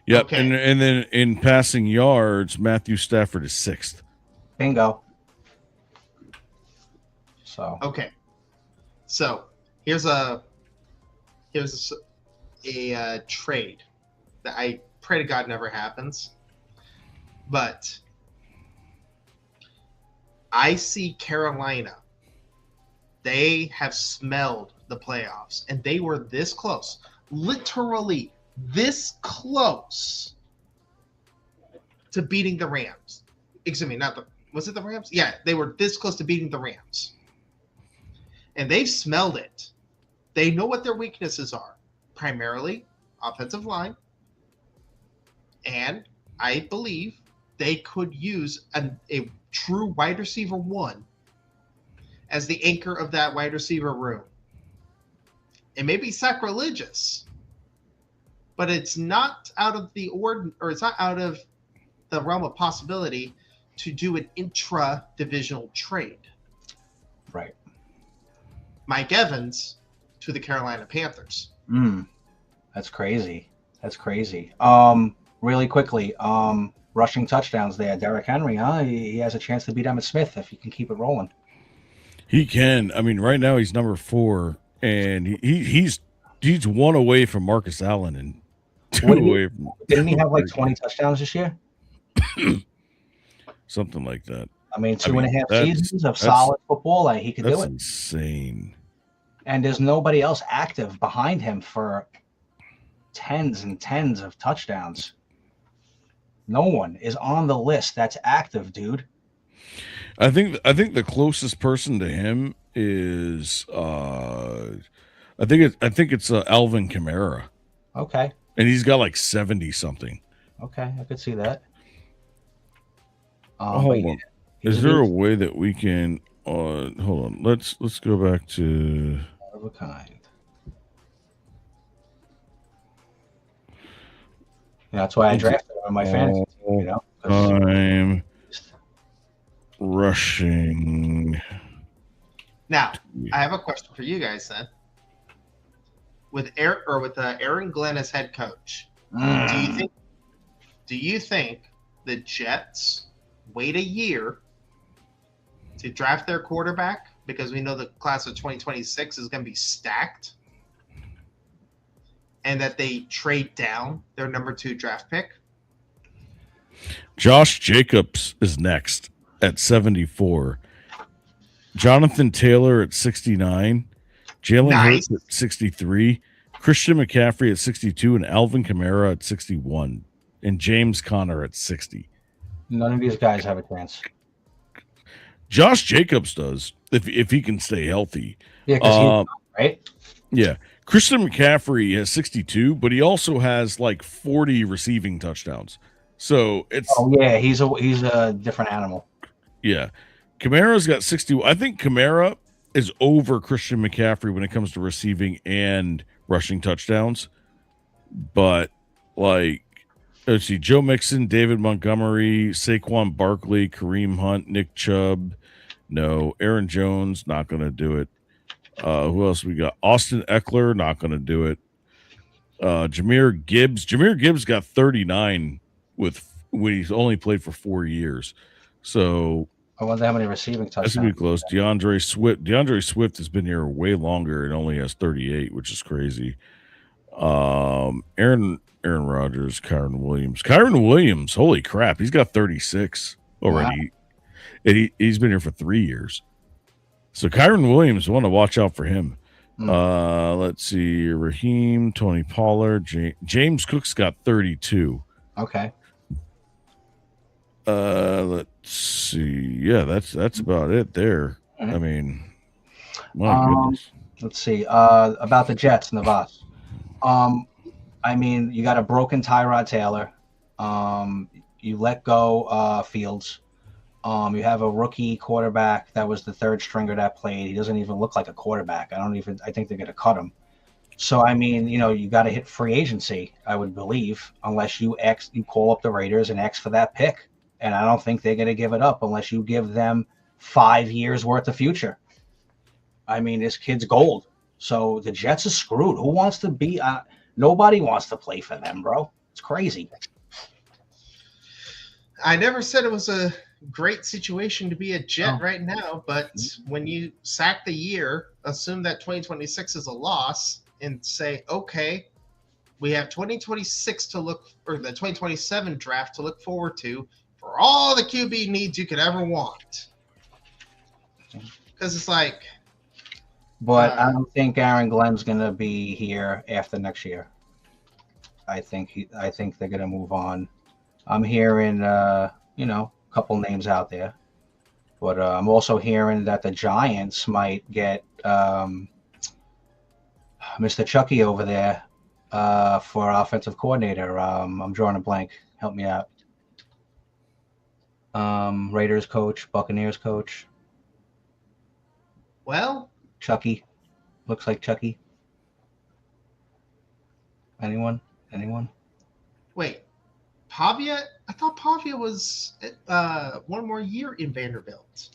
Yep. Okay. And then in passing yards, Matthew Stafford is 6th. Bingo. So Okay. So here's a trade that I pray to God never happens, but I see Carolina. They have smelled the playoffs, and they were this close, literally this close to beating the Rams. Excuse me, was it the Rams? Yeah, they were this close to beating the Rams. And they've smelled it. They know what their weaknesses are, primarily offensive line. And I believe they could use a true wide receiver 1 as the anchor of that wide receiver room. It may be sacrilegious, but it's not out of the it's not out of the realm of possibility to do an intra-divisional trade. right. Mike Evans to the Carolina Panthers. That's crazy. That's crazy. Really quickly, rushing touchdowns there. Derrick Henry, huh? He has a chance to beat Emmitt Smith if he can keep it rolling. He can. I mean, right now he's number 4, and he's 1 away from Marcus Allen and 2 away from. Didn't he have like 20 touchdowns this year? Something like that. I mean, 2.5 that's- seasons of solid football. He could do That's it. insane. And there's nobody else active behind him for tens and tens of touchdowns. No one is on the list that's active, dude. I think the closest person to him is I think it's Alvin Kamara, Okay. and he's got like 70 something. Okay. I could see that. Hold on. Is there a way that we can hold on. Let's go back to of a kind. Yeah, that's why I drafted him on my fantasy team, you know. 'cause time rushing. Now, I have a question for you guys then. With Aaron Glenn as head coach, do you think the Jets wait a year to draft their quarterback because we know the class of 2026 is going to be stacked, and that they trade down their number 2 draft pick? Josh Jacobs is next at 74. Jonathan Taylor at 69. Jalen Hurts at 63. Christian McCaffrey at 62, and Alvin Kamara at 61, and James Conner at 60. None of these guys have a chance. Josh Jacobs does if he can stay healthy. Yeah, because right? Yeah. Christian McCaffrey has 62, but he also has like 40 receiving touchdowns. So it's he's a different animal. Yeah. Kamara's got 60. I think Kamara is over Christian McCaffrey when it comes to receiving and rushing touchdowns. But like, let's see, Joe Mixon, David Montgomery, Saquon Barkley, Kareem Hunt, Nick Chubb. No, Aaron Jones, not going to do it. Who else we got? Austin Eckler, not going to do it. Jahmyr Gibbs. Jahmyr Gibbs got 39 when he's only played for 4 years. So I wonder how many receiving touchdowns. That's going to be close. DeAndre Swift has been here way longer and only has 38, which is crazy. Aaron Rodgers, Kyron Williams, holy crap, he's got 36 already. Wow. And he's been here for 3 years. So Kyron Williams, want to watch out for him. Let's see, Raheem, Tony Pollard, James Cook's got 32. Okay. Let's see. Yeah, that's about it there. I mean, my goodness. Let's see. About the Jets, Navas. I mean, you got a broken Tyrod Taylor. You let go Fields. You have a rookie quarterback that was the third stringer that played. He doesn't even look like a quarterback. I think they're going to cut him. So, I mean, you got to hit free agency, I would believe, unless you call up the Raiders and ask for that pick. And I don't think they're going to give it up unless you give them 5 years worth of future. I mean, this kid's gold. So the Jets are screwed. Who wants to be nobody wants to play for them, bro. It's crazy. I never said it was a great situation to be a Jet right now, but when you sack the year, assume that 2026 is a loss and say, okay, we have 2026 to look, or the 2027 draft to look forward to for all the QB needs you could ever want. Because it's like. But I don't think Aaron Glenn's going to be here after next year. I think they're going to move on. I'm hearing, a couple names out there. But I'm also hearing that the Giants might get Mr. Chucky over there for offensive coordinator. I'm drawing a blank. Help me out. Raiders coach, Buccaneers coach. Well, Chucky. Looks like Chucky. Anyone? Wait. Pavia? I thought Pavia was one more year in Vanderbilt.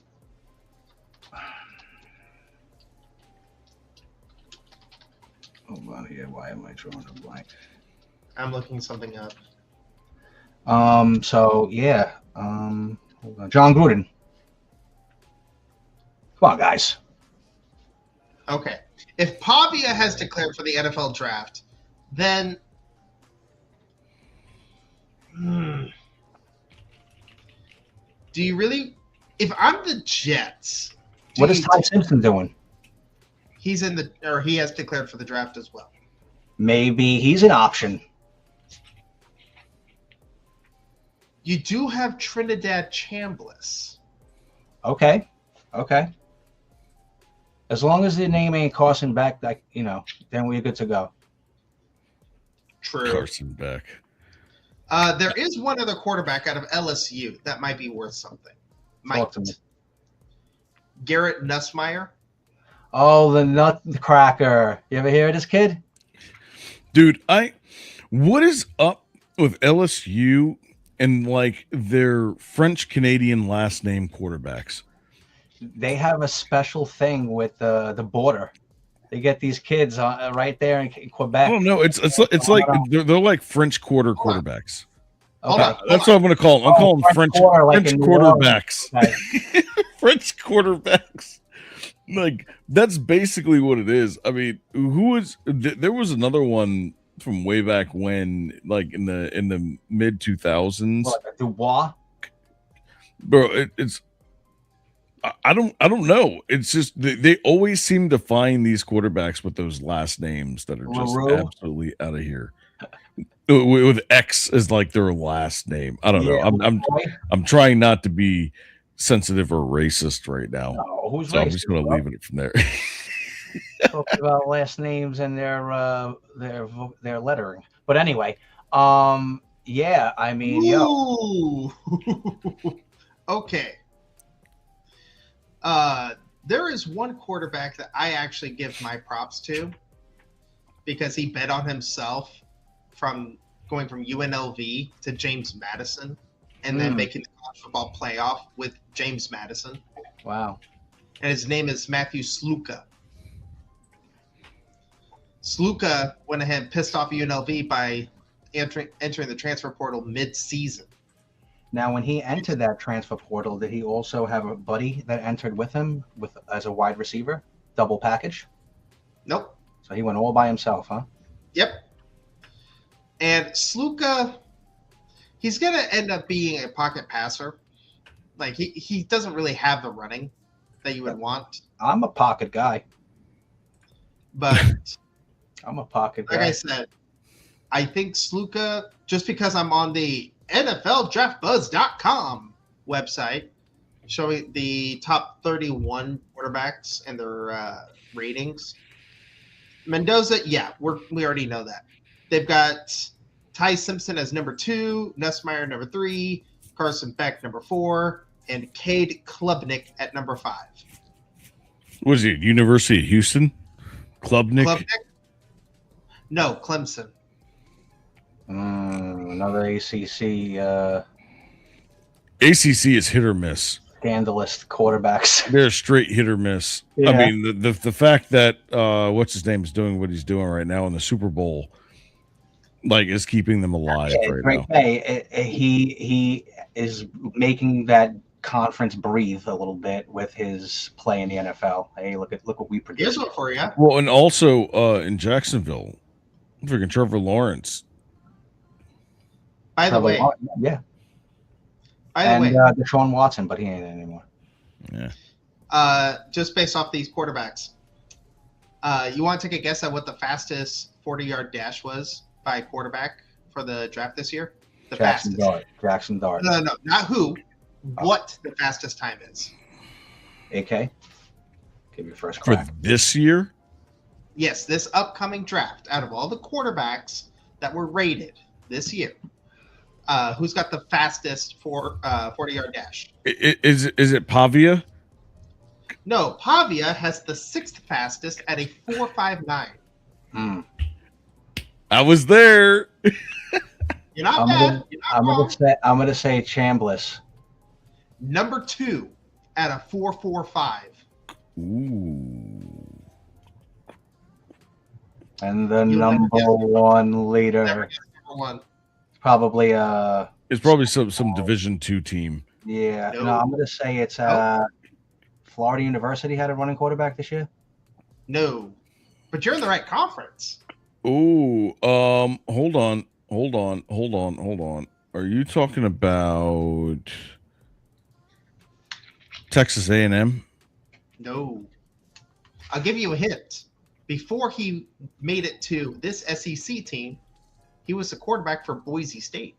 Hold on here. Why am I drawing a blank? I'm looking something up. So yeah. Hold on. John Gruden. Come on, guys. Okay. If Pavia has declared for the NFL draft, then do you really? If I'm the Jets, what is Ty Simpson doing? He has declared for the draft as well. Maybe he's an option. You do have Trinidad Chambliss. Okay. As long as the name ain't Carson Beck, then we're good to go. True. Carson Beck. There is one other quarterback out of LSU that might be worth something. Garrett Nussmeier. Oh, the Nutcracker. You ever hear of this kid? Dude, what is up with LSU and like their French Canadian last name quarterbacks? They have a special thing with the border. They get these kids right there in Quebec. I don't know. It's like they're like French Quarter quarterbacks. Okay. That's what I'm going to call them. I'm calling them French quarterbacks. French quarterbacks. Like that's basically what it is. I mean, there was another one from way back when, like in the mid 2000s. What, Dubois? Bro, it's. I don't know. It's just they always seem to find these quarterbacks with those last names that are just absolutely out of here. With X as like their last name. I don't know. I'm trying not to be sensitive or racist right now. No, who's so racist? I'm just going to leave it from there. Talking about last names and their lettering. But anyway, yeah, I mean, Ooh. Okay. There is one quarterback that I actually give my props to because he bet on himself from going from UNLV to James Madison and then making the college football playoff with James Madison. Wow. And his name is Matthew Sluka. Sluka went ahead and pissed off UNLV by entering the transfer portal mid-season. Now, when he entered that transfer portal, did he also have a buddy that entered with him as a wide receiver, double package? Nope. So he went all by himself, huh? Yep. And Sluka, he's going to end up being a pocket passer. Like, he doesn't really have the running that you would want. I'm a pocket guy. But I'm a pocket guy. Like I said, I think Sluka, just because I'm on the NFLDraftBuzz.com website showing the top 31 quarterbacks and their ratings. Mendoza, yeah, we already know that. They've got Ty Simpson as number 2, Nussmeier number 3, Carson Beck number 4, and Cade Klubnik at number 5. What is it? University of Houston? Klubnik? No, Clemson. Another ACC. ACC is hit or miss. Scandalous quarterbacks. They're straight hit or miss. Yeah. I mean, the fact that what's his name is doing what he's doing right now in the Super Bowl, like, is keeping them alive right now. He is making that conference breathe a little bit with his play in the NFL. Hey, look what we produced. Here's one for you. Well, and also in Jacksonville, freaking Trevor Lawrence. By the way, yeah. By the way, Deshaun Watson, but he ain't anymore. Yeah. Just based off these quarterbacks, you want to take a guess at what the fastest 40-yard dash was by a quarterback for the draft this year? The Jackson fastest. Jackson Dart. No, not who. What the fastest time is? AK. Give your first crack. For this year? Yes, this upcoming draft. Out of all the quarterbacks that were rated this year, who's got the fastest 40-yard dash? Is it Pavia? No, Pavia has the 6th fastest at a 4.59. I was there. You're not bad. I'm gonna say Chambliss. Number 2 at a 4.45. Ooh. And the number one leader. Number 1. Probably It's probably some Division II team. Yeah. No. No, I'm gonna say it's Florida University had a running quarterback this year. No, but you're in the right conference. Ooh. Hold on. Are you talking about Texas A&M? No. I'll give you a hint. Before he made it to this SEC team, he was the quarterback for Boise State.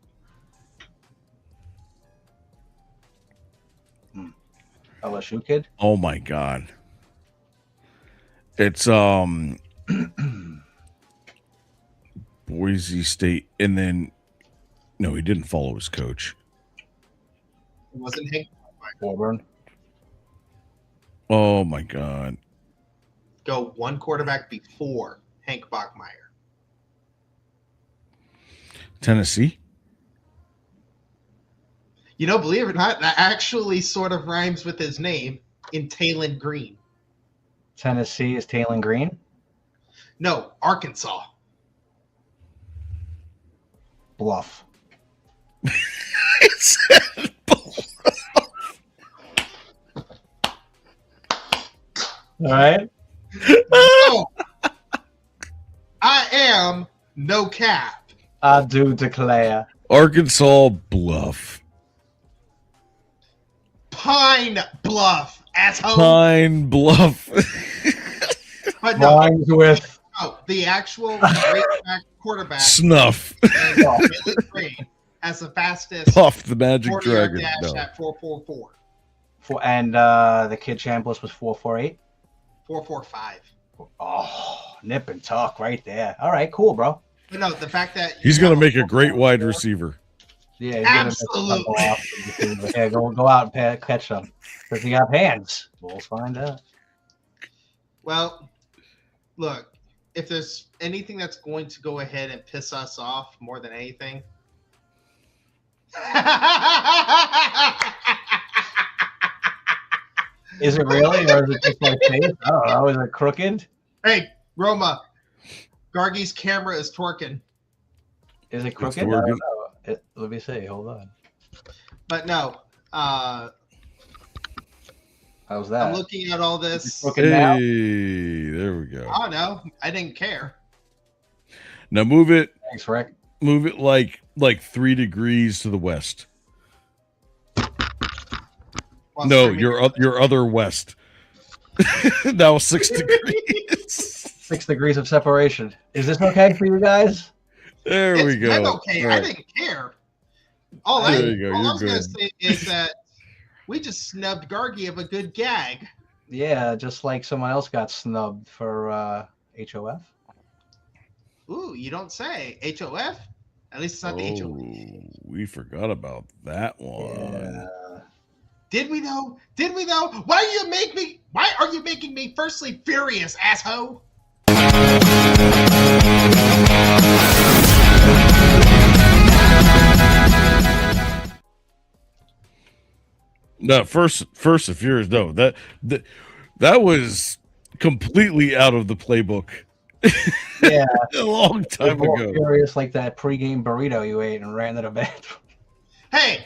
LSU kid. Oh my God. It's Boise State, and then no, he didn't follow his coach. It wasn't Hank. Auburn. Oh my God. Go one quarterback before Hank Bachmeier. Tennessee? You know, believe it or not, that actually sort of rhymes with his name in Talon Green. Tennessee is Talon Green? No, Arkansas. Bluff. All right. Oh, I am no cap. I do declare. Arkansas Bluff. Pine Bluff, asshole. Pine Bluff. But no, Rhymes with the actual Razorback quarterback Snuff. Talon Green has the fastest Puff the Magic 40-yard Dragon. dash No. at 4.44. and the kid Chambliss was 4.48. 4.45. Oh, nip and tuck right there. All right, cool, bro. But no, the fact that He's going to make a great wide receiver. Yeah, absolutely. Yeah, go out and catch them. Does he have hands? We'll find out. Well, look, if there's anything that's going to go ahead and piss us off more than anything. Is it really, or is it just my face? I don't know. Is it crooked? Hey, Roma, Gargi's camera is twerking. Is it crooked? I don't know. Let me see. Hold on. But no. How's that? I'm looking at all this. Hey, there we go. Oh no, I didn't care. Now move it. Thanks, Rick. Move it like 3 degrees to the west. No, your other west. Now 6 degrees. 6 degrees of separation. Is this okay for you guys? There we go. I'm okay. All right. I didn't care. All I was going to say is that we just snubbed Gargi of a good gag. Yeah, just like someone else got snubbed for HOF. Ooh, you don't say. HOF? At least it's not the HOF. We forgot about that one. Yeah. Did we though? Did we though? Why are you making me firstly furious, asshole? No, first and Furious. No, that was completely out of the playbook. Yeah, a long time ago. Furious like that pregame burrito you ate and ran to the bathroom. Hey,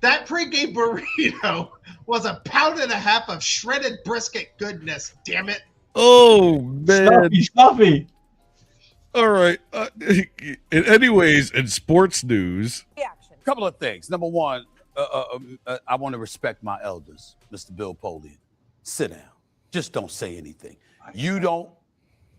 that pregame burrito was a pound and a half of shredded brisket goodness. Damn it! Oh man, stuffy. All right. Anyways, in sports news, a couple of things. Number one. I want to respect my elders, Mr. Bill Polian. Sit down. Just don't say anything. You don't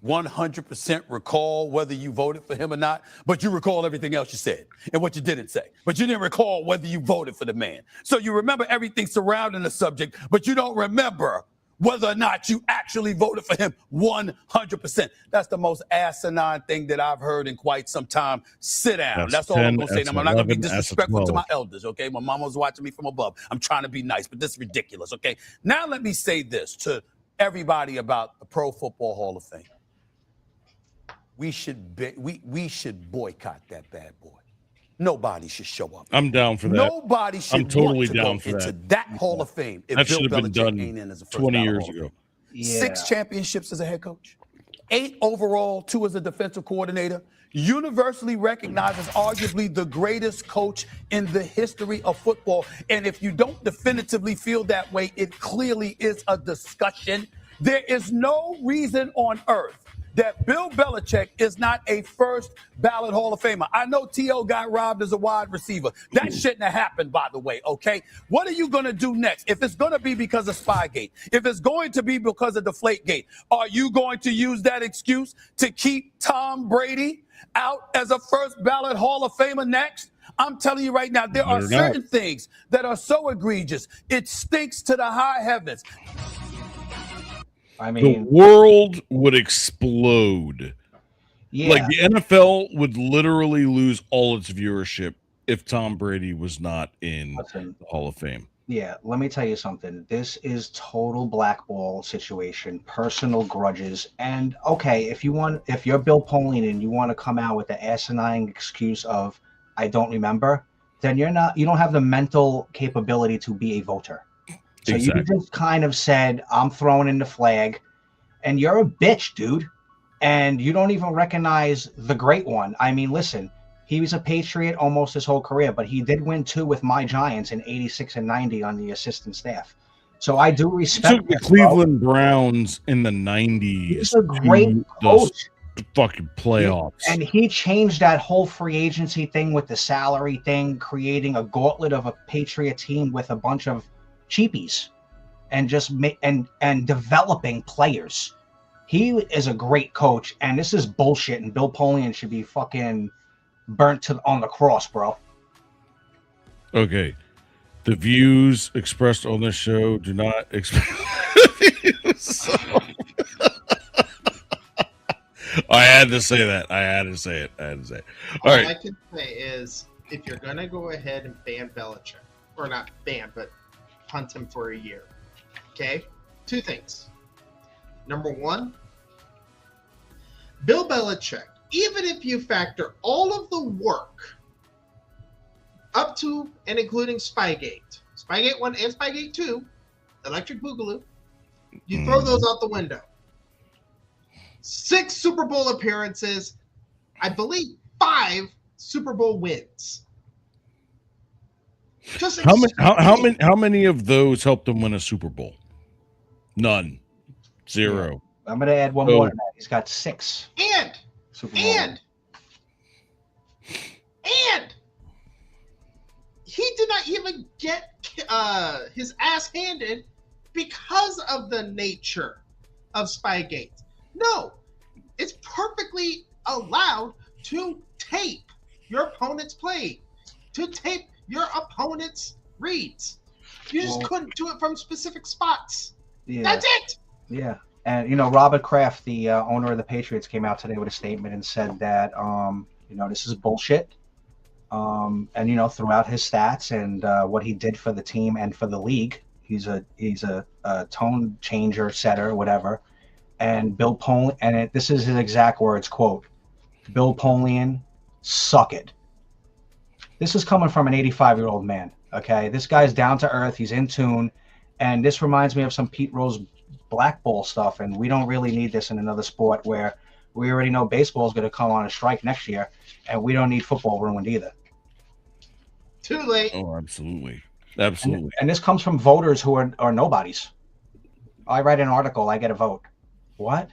100% recall whether you voted for him or not, but you recall everything else you said and what you didn't say. But you didn't recall whether you voted for the man. So you remember everything surrounding the subject, but you don't remember whether or not you actually voted for him 100%. That's the most asinine thing that I've heard in quite some time. Sit down. That's all I'm going to say. Now, I'm not going to be disrespectful to my elders, okay? My mama was watching me from above. I'm trying to be nice, but this is ridiculous, okay? Now let me say this to everybody about the Pro Football Hall of Fame. We should boycott that bad boy. Nobody should show up. I'm down for that. Nobody should I'm totally want to down go for into that. Hall of Fame if That Bill should have been Belichick done ain't in as a first 20 ballot years Hall of ago. Fame. Yeah. 6 championships as a head coach, 8 overall, 2 as a defensive coordinator, universally recognized as arguably the greatest coach in the history of football. And if you don't definitively feel that way, it clearly is a discussion. There is no reason on earth that Bill Belichick is not a first ballot Hall of Famer. I know T.O. got robbed as a wide receiver. That shouldn't have happened, by the way, okay? What are you going to do next? If it's going to be because of Spygate, if it's going to be because of Deflategate, are you going to use that excuse to keep Tom Brady out as a first ballot Hall of Famer next? I'm telling you right now, there are certain things that are so egregious, it stinks to the high heavens. I mean, the world would explode. Yeah. Like the NFL would literally lose all its viewership if Tom Brady was not in the Hall of Fame. Yeah, let me tell you something. This is total blackball situation, personal grudges. And okay, if you're Bill Polian and you want to come out with the asinine excuse of I don't remember, then you don't have the mental capability to be a voter. So you just kind of said, I'm throwing in the flag, and you're a bitch, dude. And you don't even recognize the great one. I mean, listen, he was a Patriot almost his whole career, but he did win 2 with my Giants in 86 and 90 on the assistant staff. So I do respect He took the Cleveland Browns in the 90s. He's a great coach. Fucking playoffs. And he changed that whole free agency thing with the salary thing, creating a gauntlet of a Patriot team with a bunch of cheapies and just and developing players. He is a great coach, and this is bullshit, and Bill Polian should be fucking burnt on the cross, bro. Okay. The views expressed on this show do not express I had to say that. I had to say it. All I right. can say is if you're going to go ahead and ban Belichick, or not ban, but punt him for a year, okay? 2 things. Number 1, Bill Belichick, even if you factor all of the work up to and including Spygate 1 and Spygate 2, Electric Boogaloo, you throw those out the window. 6 Super Bowl appearances, I believe 5 Super Bowl wins. Just How many of those helped him win a Super Bowl? None. 0. Yeah. I'm going to add one more to that. He's got 6. Super Bowl. And he did not even get his ass handed because of the nature of Spygate. No, it's perfectly allowed to tape your opponent's play, to tape your opponent's reads. You just couldn't do it from specific spots. Yeah. That's it. Yeah. And, Robert Kraft, the owner of the Patriots, came out today with a statement and said that, this is bullshit. And, throughout his stats and what he did for the team and for the league, he's a tone changer, setter, whatever. And Bill Polian, and this is his exact words, quote, Bill Polian, suck it. This is coming from an 85-year-old man, okay? This guy's down to earth. He's in tune. And this reminds me of some Pete Rose Black Ball stuff, and we don't really need this in another sport where we already know baseball is going to come on a strike next year, and we don't need football ruined either. Too late. Oh, absolutely. Absolutely. And this comes from voters who are nobodies. I write an article, I get a vote. What?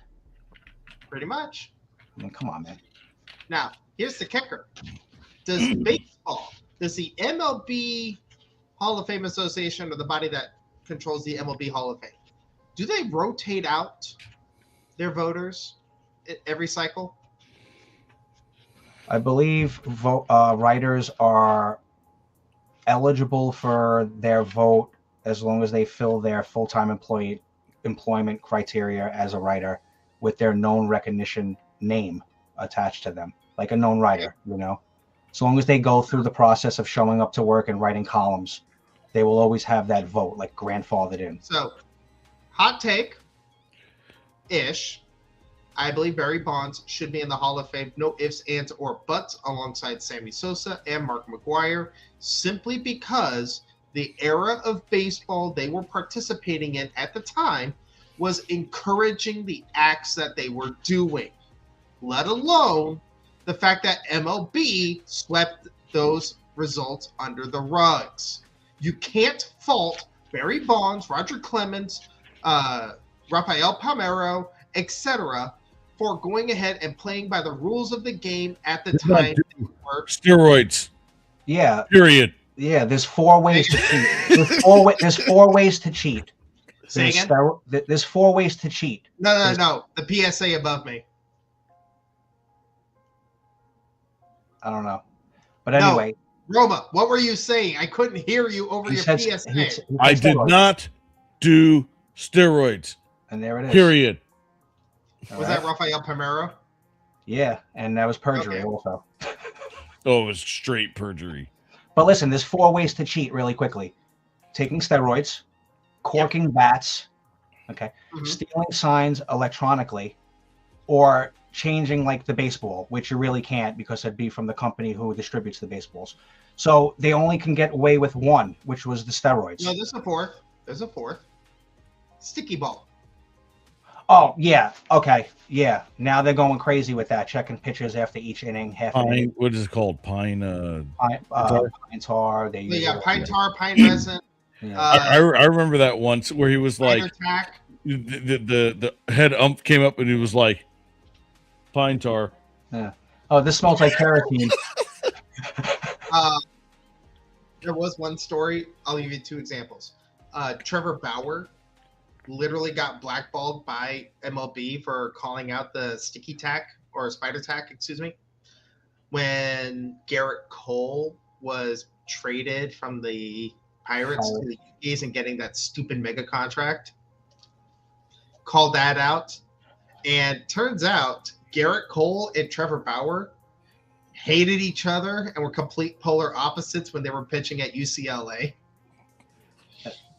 Pretty much. I mean, come on, man. Now, here's the kicker. Does the MLB Hall of Fame Association, or the body that controls the MLB Hall of Fame, do they rotate out their voters every cycle? I believe writers are eligible for their vote as long as they fill their full-time employment criteria as a writer with their known recognition name attached to them, like a known writer, As long as they go through the process of showing up to work and writing columns, they will always have that vote, like grandfathered in. So, hot take-ish, I believe Barry Bonds should be in the Hall of Fame. No ifs, ands, or buts, alongside Sammy Sosa and Mark McGwire, simply because the era of baseball they were participating in at the time was encouraging the acts that they were doing, let alone the fact that MLB swept those results under the rugs. You can't fault Barry Bonds, Roger Clemens, Rafael Palmeiro, etc., for going ahead and playing by the rules of the game at the time. Steroids. Yeah. Period. Yeah, there's 4 ways to cheat. There's 4 ways to cheat. Say again? There's 4 ways to cheat. No. The PSA above me. I don't know. But anyway. No, Roma, what were you saying? I couldn't hear you over your PSA. I did not do steroids. And there it is. Period. Was that Rafael Palmeiro? Yeah, and that was perjury also. Oh, it was straight perjury. But listen, there's 4 ways to cheat really quickly. Taking steroids, corking bats, stealing signs electronically, or changing like the baseball, which you really can't because it'd be from the company who distributes the baseballs. So they only can get away with 1, which was the steroids. No, there's a 4th. There's a 4th. Sticky ball. Oh, yeah. Okay. Yeah. Now they're going crazy with that, checking pitches after each inning, Pine, what is it called? Pine tar. Pine tar, pine resin. Yeah. I remember that once where he was like, attack. the head ump came up and he was like, pine tar. Yeah. Oh, this smells like kerosene. There was one story. I'll give you 2 examples. Trevor Bauer literally got blackballed by MLB for calling out the sticky tack or spider tack, excuse me, when Garrett Cole was traded from the Pirates to the Yankees and getting that stupid mega contract. Called that out, and turns out Garrett Cole and Trevor Bauer hated each other and were complete polar opposites when they were pitching at UCLA?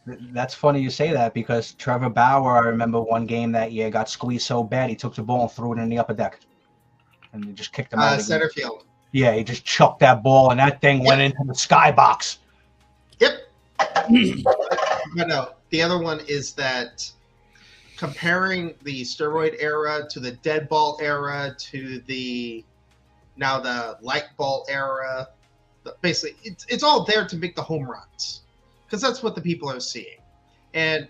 That's funny you say that because Trevor Bauer, I remember one game that year, got squeezed so bad he took the ball and threw it in the upper deck. And they just kicked him out. Center field. Yeah, he just chucked that ball and that thing went into the skybox. Yep. But no, the other one is that comparing the steroid era to the dead ball era to the light ball era, basically it's all there to make the home runs because that's what the people are seeing. And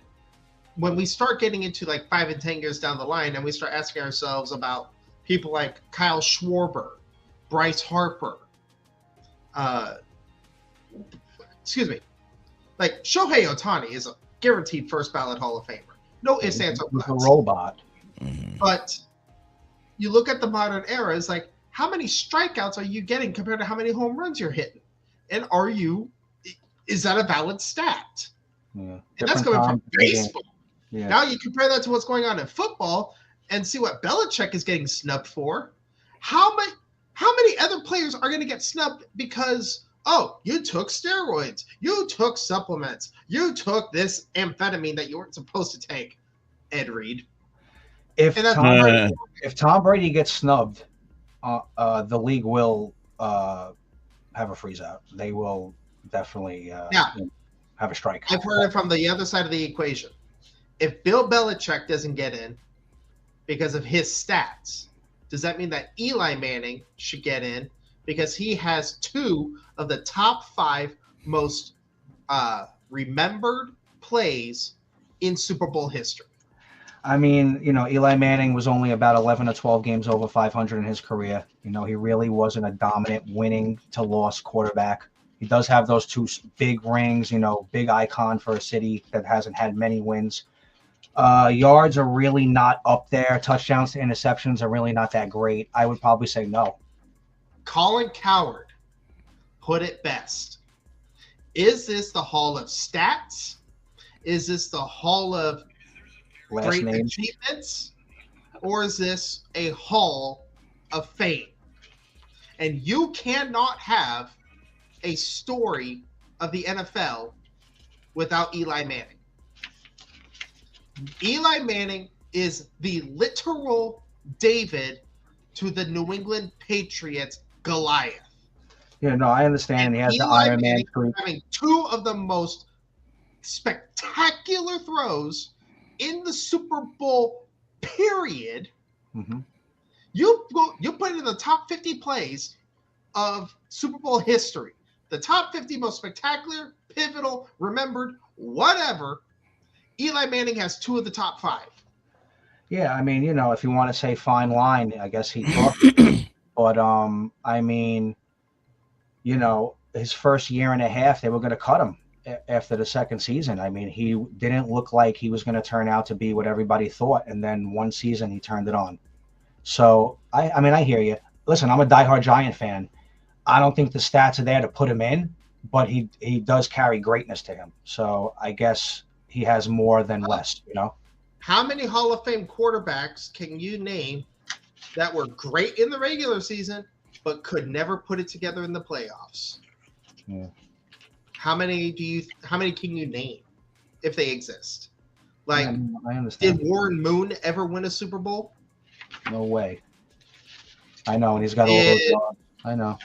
when we start getting into like 5 and 10 years down the line and we start asking ourselves about people like Kyle Schwarber, Bryce Harper, like Shohei Ohtani is a guaranteed first ballot Hall of Famer. No ifs, ands, or buts. A robot. But you look at the modern era, it's like, how many strikeouts are you getting compared to how many home runs you're hitting? And is that a valid stat? Yeah. And that's coming from baseball. Yeah. Now you compare that to what's going on in football and see what Belickick is getting snubbed for. How many other players are going to get snubbed because, oh, you took steroids, you took supplements, you took this amphetamine that you weren't supposed to take, Ed Reed. If Tom Brady gets snubbed, the league will have a freeze out. They will definitely have a strike. I've heard it from the other side of the equation. If Bill Belichick doesn't get in because of his stats, does that mean that Eli Manning should get in because he has 2 of the top 5 most remembered plays in Super Bowl history? I mean, Eli Manning was only about 11 or 12 games over 500 in his career. He really wasn't a dominant winning to loss quarterback. He does have those 2 big rings, big icon for a city that hasn't had many wins. Yards are really not up there. Touchdowns to interceptions are really not that great. I would probably say no. Colin Cowherd put it best. Is this the Hall of Stats? Is this the Hall of Great Achievements? Or is this a Hall of Fame? And you cannot have a story of the NFL without Eli Manning. Eli Manning is the literal David to the New England Patriots Goliath. Yeah, no, I understand. And he has the Iron Man creep. Having 2 of the most spectacular throws in the Super Bowl period. Mm-hmm. You put it in the top 50 plays of Super Bowl history. The top 50 most spectacular, pivotal, remembered, whatever. Eli Manning has 2 of the top 5. Yeah, I mean, if you want to say fine line, I guess he took. But I mean, his first year and a half, they were going to cut him after the second season. I mean, he didn't look like he was going to turn out to be what everybody thought. And then one season, he turned it on. So, I mean, I hear you. Listen, I'm a diehard Giant fan. I don't think the stats are there to put him in, but he does carry greatness to him. So I guess he has more than less, How many Hall of Fame quarterbacks can you name that were great in the regular season, but could never put it together in the playoffs? Yeah. How many can you name if they exist? Like, I understand. Did Warren Moon ever win a Super Bowl? No way. I know, and he's got all those dogs. I know.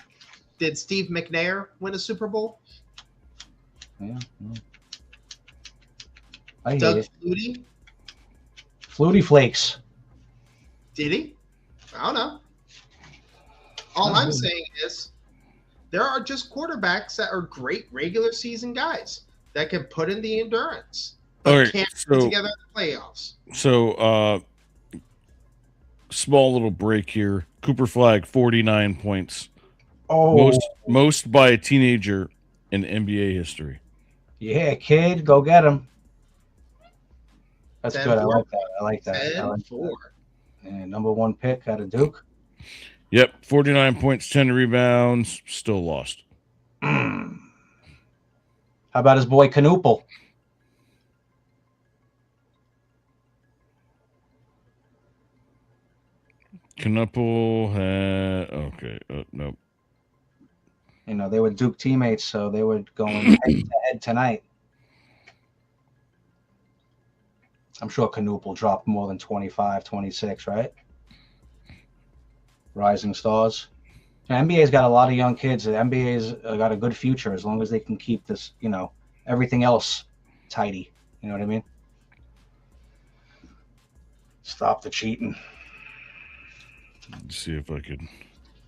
Did Steve McNair win a Super Bowl? Yeah. I hear Doug you. Flutie? Flutie Flakes. Did he? I don't know. All I'm saying is there are just quarterbacks that are great regular season guys that can put in the endurance, but can't put it together in the playoffs. So, small little break here. Cooper Flag, 49 points. Oh, most by a teenager in NBA history. Yeah, kid, go get him. That's 10-4. good. I like that. 10-4. And number 1 pick out of Duke. Yep, 49 points, 10 rebounds, still lost. How about his boy Canoopel? Knuppel had okay. Nope. You know, they were Duke teammates, so they were going head-to-head tonight. I'm sure Knuppel dropped more than 25, 26, right? Rising stars. The NBA's got a lot of young kids. The NBA's got a good future as long as they can keep this, you know, everything else tidy. You know what I mean? Stop the cheating. Let's see if I could.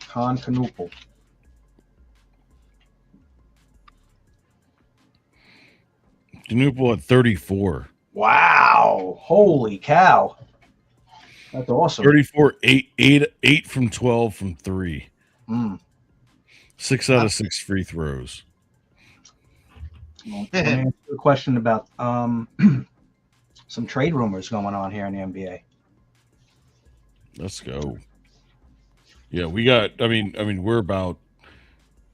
Knuppel. Knuppel at 34. Wow. Holy cow. That's awesome. 34, 8 from 12 from 3. 6 out of 6 free throws. Well, let me ask you a question about some trade rumors going on here in the NBA. Let's go. Yeah, we got. I mean, we're about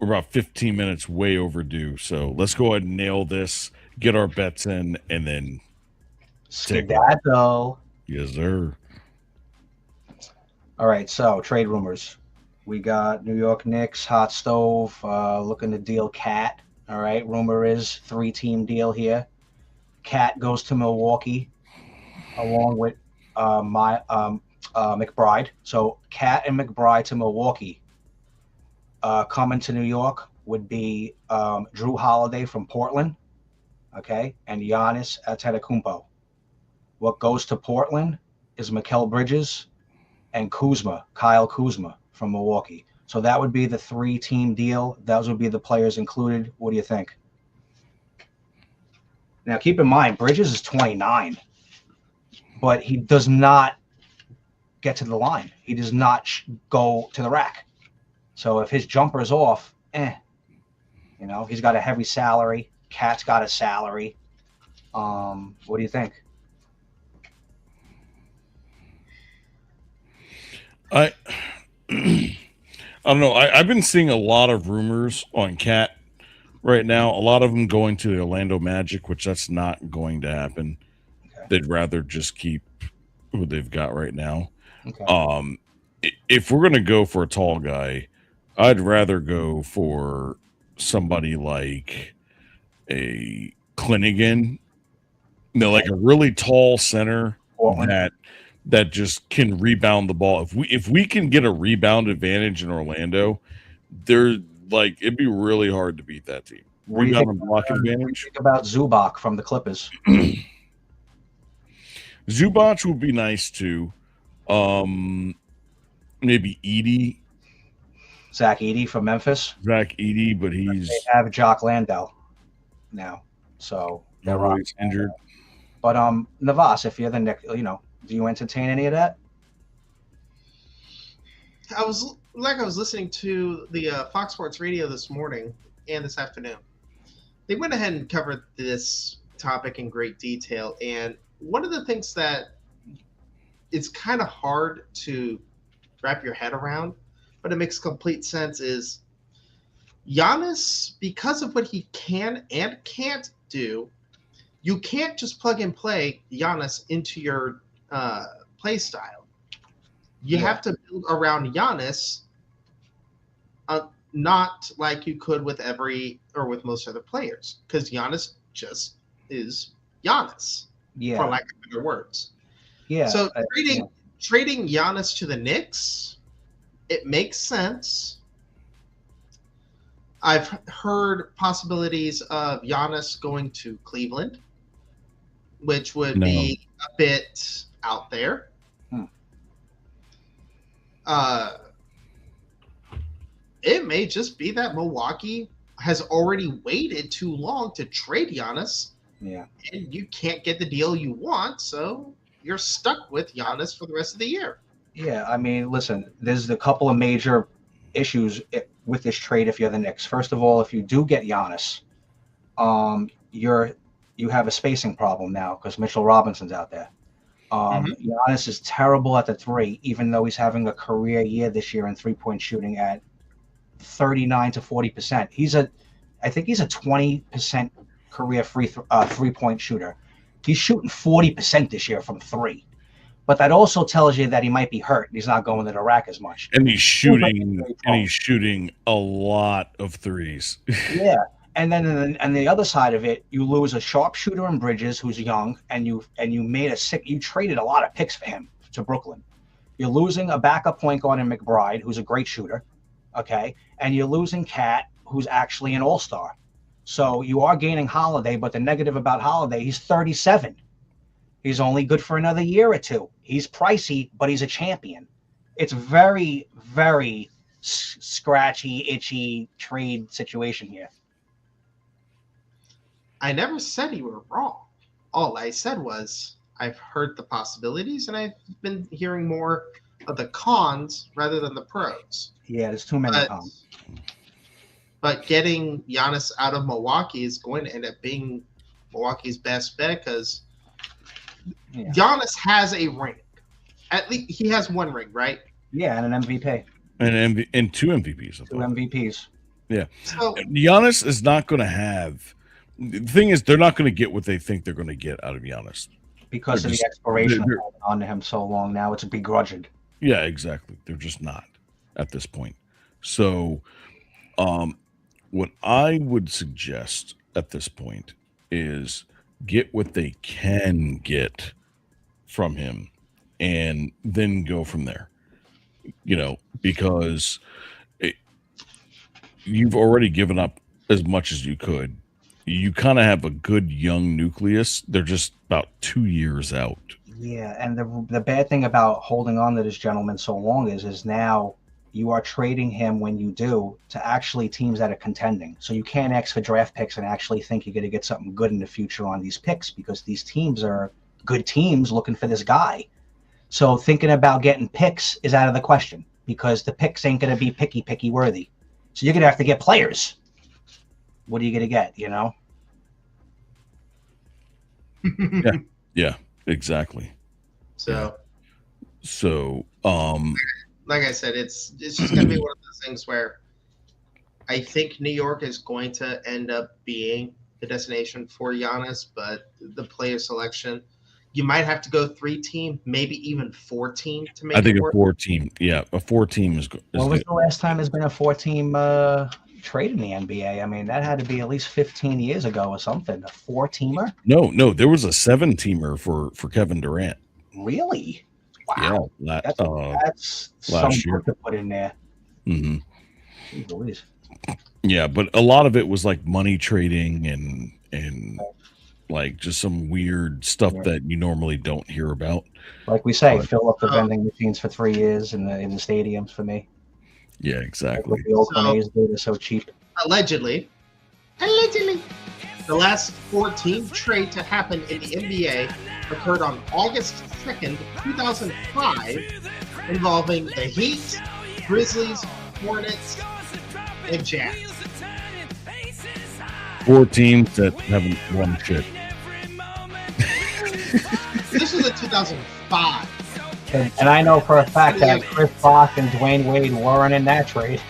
15 minutes way overdue. So let's go ahead and nail this, get our bets in, and then Skedaddle. Yes, sir. All right, so trade rumors. We got New York Knicks, hot stove, looking to deal Cat. All right, rumor is 3-team deal here. Cat goes to Milwaukee, along with McBride. So Cat and McBride to Milwaukee. Coming to New York would be Drew Holiday from Portland, okay, and Giannis Antetokounmpo. What goes to Portland is Mikal Bridges and Kyle Kuzma from Milwaukee. So that would be the 3-team deal. Those would be the players included. What do you think? Now, keep in mind, Bridges is 29, but he does not get to the line. He does not go to the rack. So if his jumper is off, you know, he's got a heavy salary. Cat's got a salary. What do you think? I don't know. I've been seeing a lot of rumors on Cat right now. A lot of them going to the Orlando Magic, which that's not going to happen. Okay. They'd rather just keep who they've got right now. Okay. If we're gonna go for a tall guy, I'd rather go for somebody like a Clinigan, you know, like a really tall center that just can rebound the ball. If we can get a rebound advantage in Orlando, it'd be really hard to beat that team. Rebound and block advantage. Think about Zubac from the Clippers. Zubac would be nice too. Maybe Edey. Zach Edey from Memphis. Zach Edey, but they have Jock Landale now, so they're injured. But Navas, if you're the Knicks, you know, do you entertain any of that? I was listening to the Fox Sports Radio this morning and this afternoon. They went ahead and covered this topic in great detail, and one of the things that it's kind of hard to wrap your head around, but it makes complete sense, is Giannis, because of what he can and can't do, you can't just plug and play Giannis into your play style. You have to build around Giannis, not like you could with with most other players, because Giannis just is Giannis, for lack of better words. Yeah. So trading Giannis to the Knicks, it makes sense. I've heard possibilities of Giannis going to Cleveland, which would be a bit out there. It may just be that Milwaukee has already waited too long to trade Giannis. Yeah. And you can't get the deal you want, so you're stuck with Giannis for the rest of the year. Yeah, I mean, listen, there's a couple of major issues with this trade if you're the Knicks. First of all, if you do get Giannis, you have a spacing problem now because Mitchell Robinson's out there. Giannis is terrible at the three, even though he's having a career year this year in three-point shooting at 39 to 40%. I think he's a 20% career three-point shooter. He's shooting 40% this year from three. But that also tells you that he might be hurt. He's not going to the rack as much. And he's shooting a lot of threes. Yeah. And then on the other side of it, you lose a sharpshooter in Bridges who's young, and you traded a lot of picks for him to Brooklyn. You're losing a backup point guard in McBride, who's a great shooter, okay? And you're losing Cat, who's actually an all-star. So you are gaining Holiday, but the negative about Holiday, he's 37. He's only good for another year or two. He's pricey, but he's a champion. It's very, very scratchy, itchy trade situation here. I never said you were wrong. All I said was I've heard the possibilities, and I've been hearing more of the cons rather than the pros. Yeah, there's too many cons. But getting Giannis out of Milwaukee is going to end up being Milwaukee's best bet because Giannis has a ring. At least he has one ring, right? Yeah, and an MVP. And two MVPs. Two MVPs. Yeah. So Giannis is not going to have. The thing is, they're not going to get what they think they're going to get out of Giannis. Because of the expiration of holding on to him so long now, it's begrudged. Yeah, exactly. They're just not at this point. So, what I would suggest at this point is get what they can get from him and then go from there. You know, because you've already given up as much as you could. You kind of have a good young nucleus. They're just about 2 years out. Yeah, and the bad thing about holding on to this gentleman so long is now you are trading him when you do to actually teams that are contending. So you can't ask for draft picks and actually think you're going to get something good in the future on these picks because these teams are good teams looking for this guy. So thinking about getting picks is out of the question because the picks ain't going to be picky worthy. So you're going to have to get players. What are you going to get, you know? Yeah, exactly. So, like I said, it's just going to be one of those things where I think New York is going to end up being the destination for Giannis, but the player selection, you might have to go 3-team, maybe even 4-team to make it work. A 4-team. Yeah, a 4-team is good. When was the last time there's been a 4-team trade in the NBA? I mean, that had to be at least 15 years ago or something. A 4-teamer? No, there was a 7-teamer for Kevin Durant. Really? Wow. Yeah, that's last some year to put in there. Mm-hmm. Yeah, but a lot of it was like money trading and like just some weird stuff that you normally don't hear about. Like we say, fill up the vending machines for 3 years in the stadiums for me. Yeah, exactly. Like what the Oakland A's do, they're so cheap. Allegedly, the last 4-team trade to happen in the NBA occurred on August 2nd, 2005, involving the Heat, Grizzlies, Hornets, and Jazz. 4 teams that haven't won shit. This was in 2005. And I know for a fact that Chris Bosh and Dwayne Wade weren't in that trade.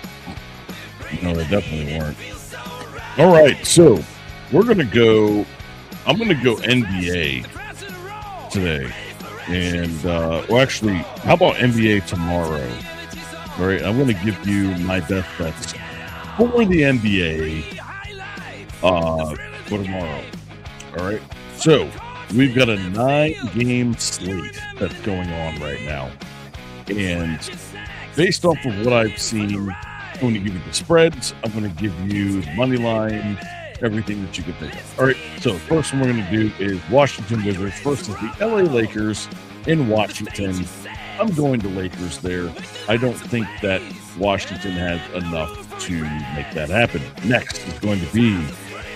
No, they definitely weren't. All right, so I'm going to go NBA today. And, well, actually, how about NBA tomorrow? All right, I'm going to give you my best bets for the NBA for tomorrow. All right, so we've got a 9-game slate that's going on right now. And based off of what I've seen, I'm going to give you the spreads. I'm going to give you the money line, everything that you can think of. All right, so the first one we're going to do is Washington Wizards versus the LA Lakers in Washington. I'm going to Lakers there. I don't think that Washington has enough to make that happen. Next is going to be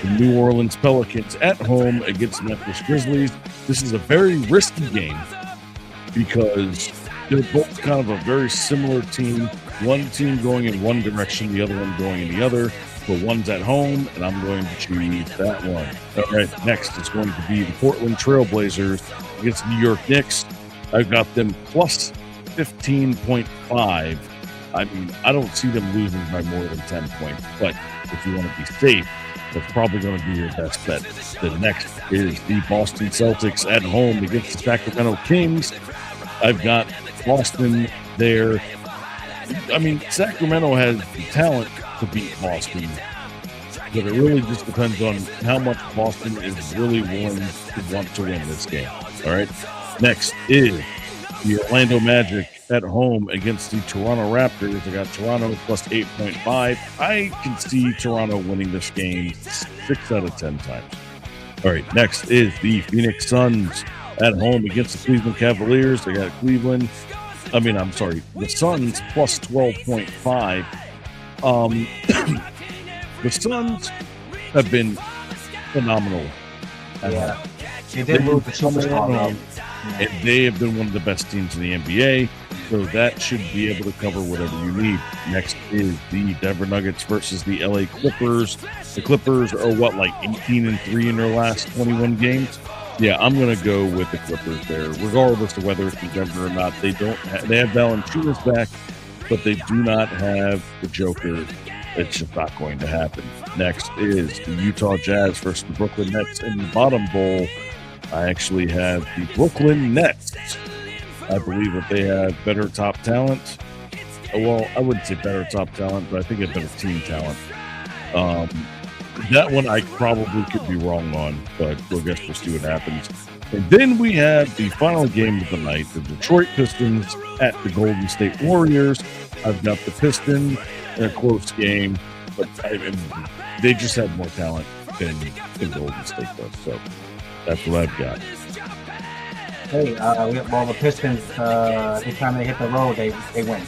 the New Orleans Pelicans at home against Memphis Grizzlies. This is a very risky game because they're both kind of a very similar team. One team going in one direction, the other one going in the other. But one's at home, and I'm going to choose that one. All right, next is going to be the Portland Trailblazers against New York Knicks. I've got them plus 15.5. I mean, I don't see them losing by more than 10 points. But if you want to be safe, that's probably going to be your best bet. The next is the Boston Celtics at home against the Sacramento Kings. I've got Boston there. I mean, Sacramento has the talent to beat Boston, but it really just depends on how much Boston is really willing to want to win this game. All right. Next is the Orlando Magic at home against the Toronto Raptors. I got Toronto plus 8.5. I can see Toronto winning this game 6 out of 10 times. All right. Next is the Phoenix Suns at home against the Cleveland Cavaliers. I got Cleveland. The Suns plus 12.5. The Suns have been phenomenal. Yeah. They did move the superstar though. And they have been one of the best teams in the NBA, so that should be able to cover whatever you need. Next is the Denver Nuggets versus the LA Clippers. The Clippers are 18-3 in their last 21 games. Yeah, I'm going to go with the Clippers there, regardless of whether it's in Denver or not. They have Valanciunas back, but they do not have the Joker. It's just not going to happen. Next is the Utah Jazz versus the Brooklyn Nets in the bottom bowl. I actually have the Brooklyn Nets. I believe that they have better top talent. Well, I wouldn't say better top talent, but I think a better team talent. That one I probably could be wrong on, but we'll see what happens. And then we have the final game of the night, the Detroit Pistons at the Golden State Warriors. I've got the Pistons in a close game, but they just have more talent than Golden State does. So that's what I've got. Hey, the Pistons, every time they hit the road, they win.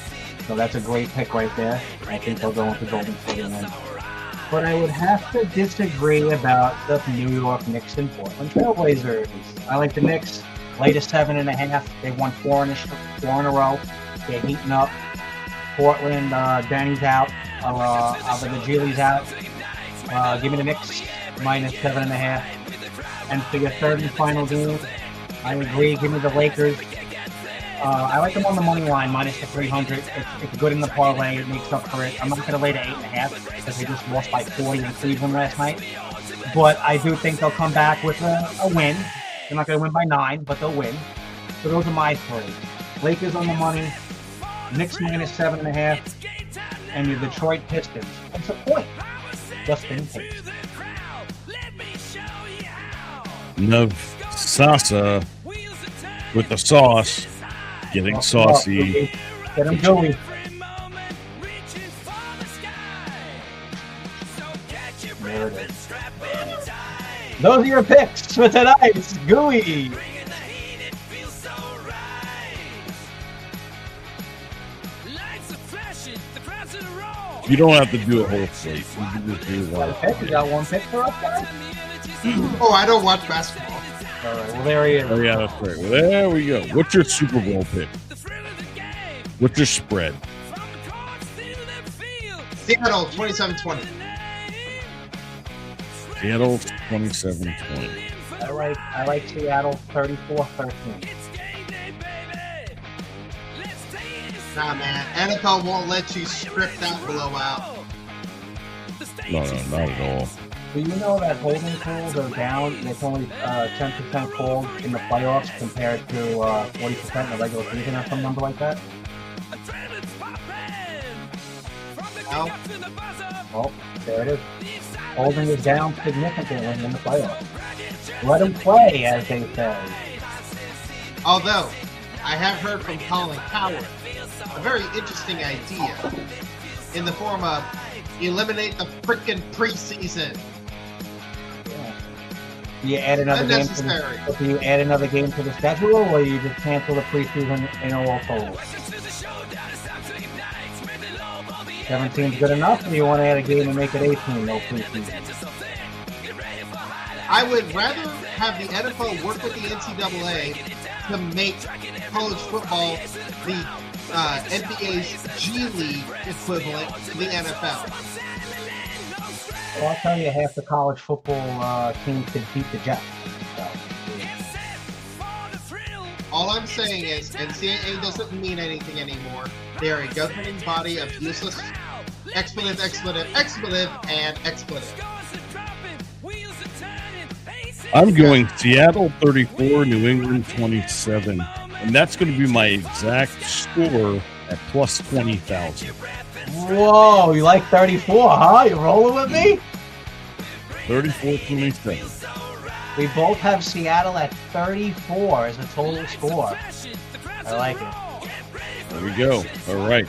So that's a great pick right there. I think they'll go into Golden State and win. But I would have to disagree about the New York Knicks and Portland Trailblazers. I like the Knicks. Latest 7.5. They won 4 in a row. They're heating up. Portland, Danny's out. The Gilly's out. Give me the Knicks minus 7.5. And for your third and final game, I agree. Give me the Lakers. I like them on the money line, minus the 300. It's good in the parlay. It makes up for it. I'm not going to lay the 8.5 because they just lost by 40 in Cleveland last night. But I do think they'll come back with a win. They're not going to win by 9, but they'll win. So those are my 3. Lakers on the money, Knicks minus 7.5, and the Detroit Pistons. What's the point? Just in case. Sasa with the sauce. Getting saucy. Get him gooey. There it is. Those are your picks for tonight's Gooey. You don't have to do a whole slate. You can just do one. You got one pick for us, guys? Oh, I don't watch basketball. All right, well, there he is. Oh, yeah, that's right. Well, there we go. What's your Super Bowl pick? What's your spread? Seattle, 27-20. Seattle, 27-20. I like Seattle, 34-13. Nah, man. NFL won't let you script that blowout. No, not at all. Do you know that holding calls are down? It's only 10% called in the playoffs compared to 40% in the regular season or some number like that? Oh, there it is. Holding is down significantly in the playoffs. Let them play, as they say. Although, I have heard from Colin Coward a very interesting idea in the form of eliminate the frickin' preseason. Do you add another game to the, do you add another game to the schedule, or you just cancel the preseason in all total? 17's good enough, or you want to add a game and make it 18, no preseason? I would rather have the NFL work with the NCAA to make college football the NBA's G League equivalent to the NFL. Well, I'll tell you, half the college football teams could beat the Jets. So. All I'm saying is, NCAA doesn't mean anything anymore. They are a governing body of useless expletive, and expletive. I'm going Seattle 34, New England 27. And that's going to be my exact score at plus 20,000. Whoa, you like 34, huh? You rolling with me? 34-27. We both have Seattle at 34 as a total score. I like it. There we go. All right.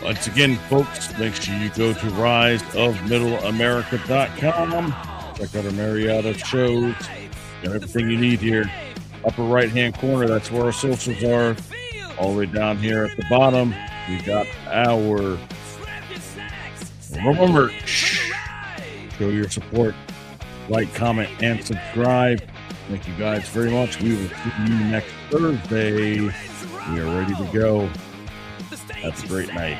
Once again, folks, make sure you go to riseofmiddleamerica.com. Check out our myriad of shows. Got everything you need here. Upper right-hand corner, that's where our socials are. All the way down here at the bottom, we got our ROMA merch. Show your support. Like, comment, and subscribe. Thank you guys very much. We will see you next Thursday. We are ready to go. Have a great night.